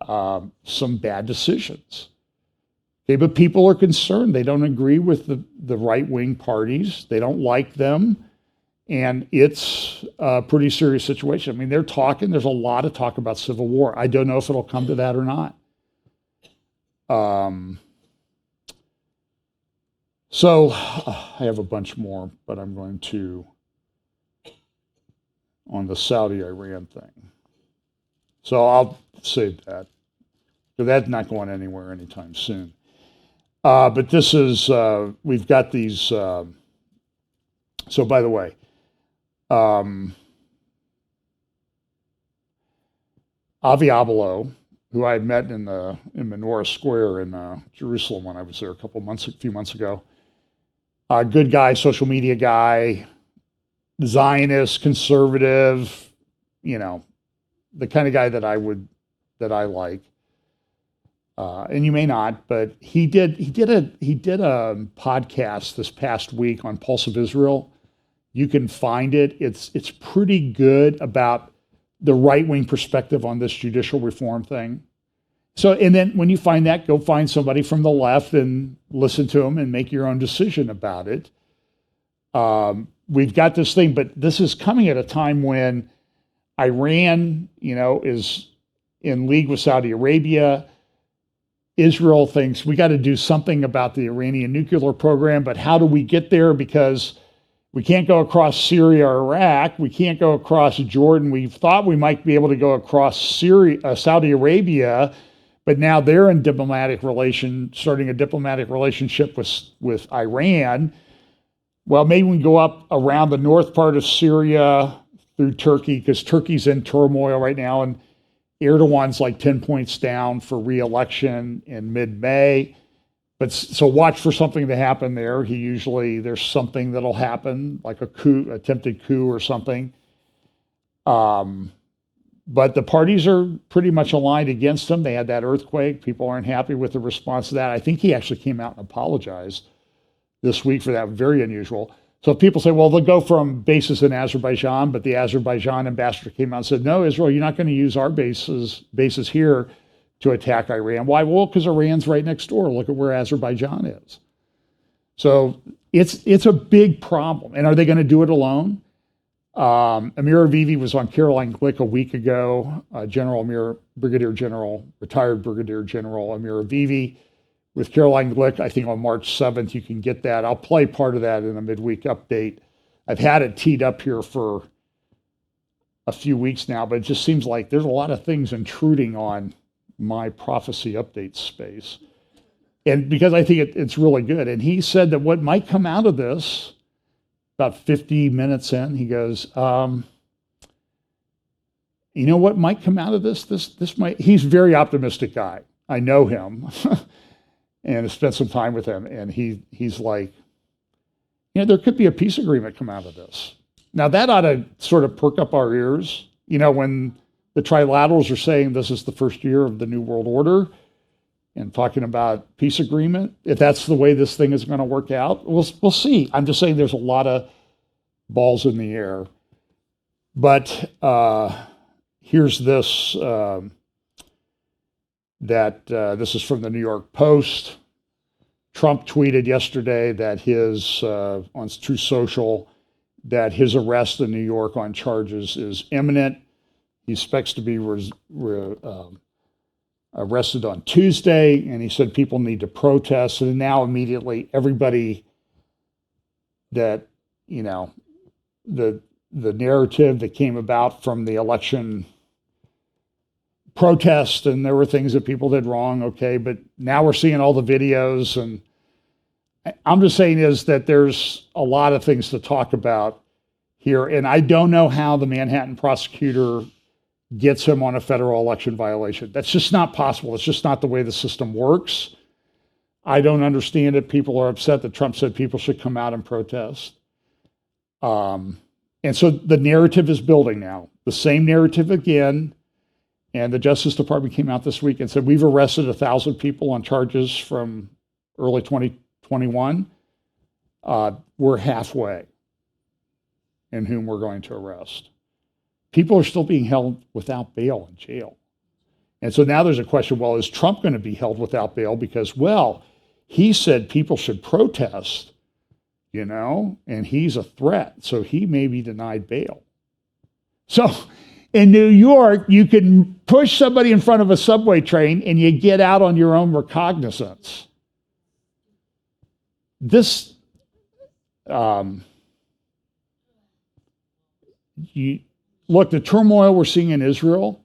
some bad decisions. Okay, but people are concerned. They don't agree with the right-wing parties. They don't like them. And it's a pretty serious situation. I mean, there's a lot of talk about civil war. I don't know if it'll come to that or not. So I have a bunch more, but I'm going to, on the Saudi-Iran thing. So I'll save that, because that's not going anywhere anytime soon. But this is, we've got these, so by the way, Avi Abelo, who I had met in Menorah Square in Jerusalem when I was there a few months ago, good guy, social media guy, Zionist, conservative, the kind of guy that I like. And you may not, but he did a podcast this past week on Pulse of Israel. You can find it. It's pretty good about the right-wing perspective on this judicial reform thing. So, and then when you find that, go find somebody from the left and listen to them and make your own decision about it. We've got this thing, but this is coming at a time when Iran, is in league with Saudi Arabia. Israel thinks we got to do something about the Iranian nuclear program, but how do we get there? Because we can't go across Syria or Iraq. We can't go across Jordan. We thought we might be able to go across Saudi Arabia, but now they're in starting a diplomatic relationship with Iran. Well, maybe we can go up around the north part of Syria through Turkey, because Turkey's in turmoil right now, and Erdogan's like 10 points down for re-election in mid-May. But so watch for something to happen there. There's something that'll happen, like a coup, attempted coup or something. But the parties are pretty much aligned against him. They had that earthquake. People aren't happy with the response to that. I think he actually came out and apologized this week for that. Very unusual. So people say, well, they'll go from bases in Azerbaijan, but the Azerbaijan ambassador came out and said, no, Israel, you're not going to use our bases here to attack Iran. Why? Well, because Iran's right next door. Look at where Azerbaijan is. So it's a big problem. And are they going to do it alone? Amir Avivi was on Caroline Glick a week ago. Retired Brigadier General Amir Avivi with Caroline Glick, I think on March 7th. You can get that. I'll play part of that in a midweek update. I've had it teed up here for a few weeks now, but it just seems like there's a lot of things intruding on my prophecy update space. And because I think it's really good. And he said that what might come out of this, about 50 minutes in, he goes, what might come out of this? This might, he's a very optimistic guy. I know him and have spent some time with him. And he's like, there could be a peace agreement come out of this. Now that ought to sort of perk up our ears, when the Trilaterals are saying this is the first year of the New World Order and talking about peace agreement. If that's the way this thing is going to work out, we'll see. I'm just saying there's a lot of balls in the air. But here's this, this is from the New York Post. Trump tweeted yesterday that on Truth Social, that his arrest in New York on charges is imminent. He expects to be arrested on Tuesday, and he said people need to protest. And now immediately everybody that, you know, the narrative that came about from the election protest, and there were things that people did wrong, okay, but now we're seeing all the videos, and I'm just saying is that there's a lot of things to talk about here, and I don't know how the Manhattan prosecutor gets him on a federal election violation. That's just not possible. It's just not the way the system works. I don't understand it. People are upset that Trump said people should come out and protest. And so the narrative is building now. The same narrative again. And the Justice Department came out this week and said, we've arrested 1,000 people on charges from early 2021. We're halfway in whom we're going to arrest. People are still being held without bail in jail. And so now there's a question, well, is Trump going to be held without bail? Because, well, he said people should protest, you know, and he's a threat. So he may be denied bail. So in New York, you can push somebody in front of a subway train and you get out on your own recognizance. This, look, the turmoil we're seeing in Israel,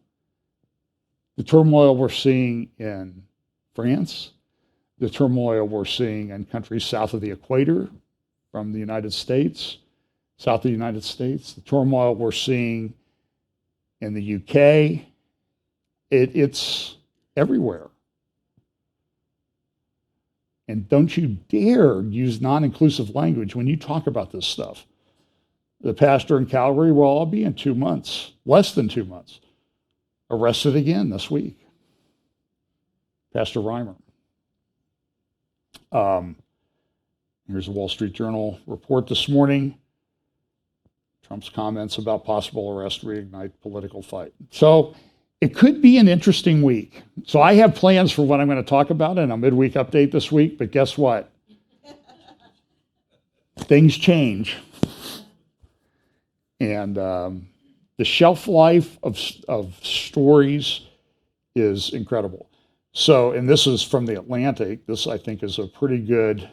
the turmoil we're seeing in France, the turmoil we're seeing in countries south of the equator from the United States, south of the United States, the turmoil we're seeing in the UK, it's everywhere. And don't you dare use non-inclusive language when you talk about this stuff. The pastor in Calgary, well, I'll be in 2 months, less than 2 months, arrested again this week. Pastor Reimer. Here's a Wall Street Journal report this morning. Trump's comments about possible arrest reignite political fight. So it could be an interesting week. So I have plans for what I'm going to talk about in a midweek update this week, but guess what? Things change. And the shelf life of stories is incredible. So, and this is from the Atlantic. This, I think, is a pretty good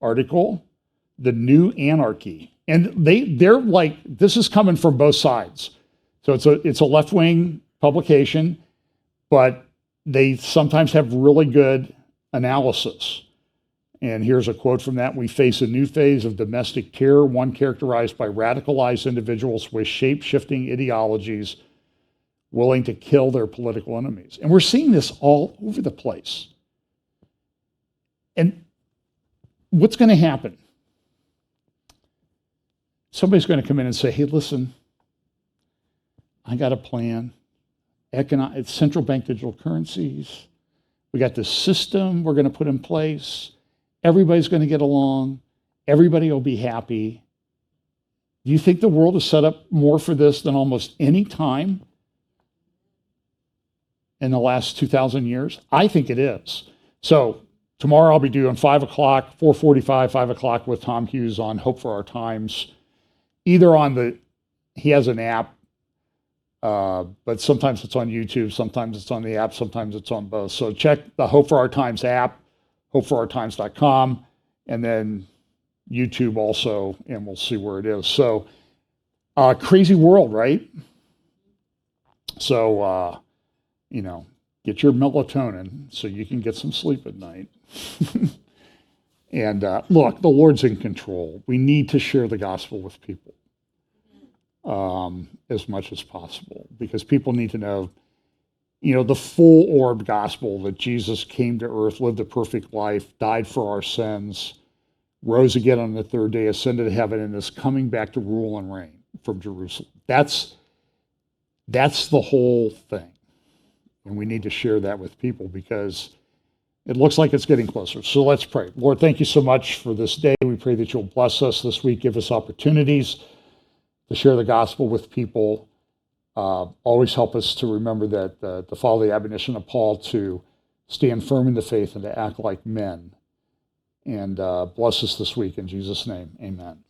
article. The New Anarchy. And they're like, this is coming from both sides. So it's a left-wing publication, but they sometimes have really good analysis. And here's a quote from that. We face a new phase of domestic terror, one characterized by radicalized individuals with shape-shifting ideologies willing to kill their political enemies. And we're seeing this all over the place. And what's going to happen? Somebody's going to come in and say, hey, listen, I got a plan. It's central bank digital currencies. We got this system we're going to put in place. Everybody's going to get along. Everybody will be happy. Do you think the world is set up more for this than almost any time in the last 2,000 years? I think it is. So tomorrow I'll be doing 5 o'clock, 4:45, 5 o'clock with Tom Hughes on Hope for Our Times. Either on he has an app, but sometimes it's on YouTube, sometimes it's on the app, sometimes it's on both. So check the Hope for Our Times app, hopeforourtimes.com, and then YouTube also, and we'll see where it is. So crazy world, right? So, get your melatonin so you can get some sleep at night. And look, the Lord's in control. We need to share the gospel with people as much as possible, because people need to know, the full-orbed gospel that Jesus came to earth, lived a perfect life, died for our sins, rose again on the third day, ascended to heaven, and is coming back to rule and reign from Jerusalem. That's the whole thing. And we need to share that with people because it looks like it's getting closer. So let's pray. Lord, thank you so much for this day. We pray that you'll bless us this week, give us opportunities to share the gospel with people. Always help us to remember that to follow the admonition of Paul to stand firm in the faith and to act like men. And bless us this week in Jesus' name. Amen.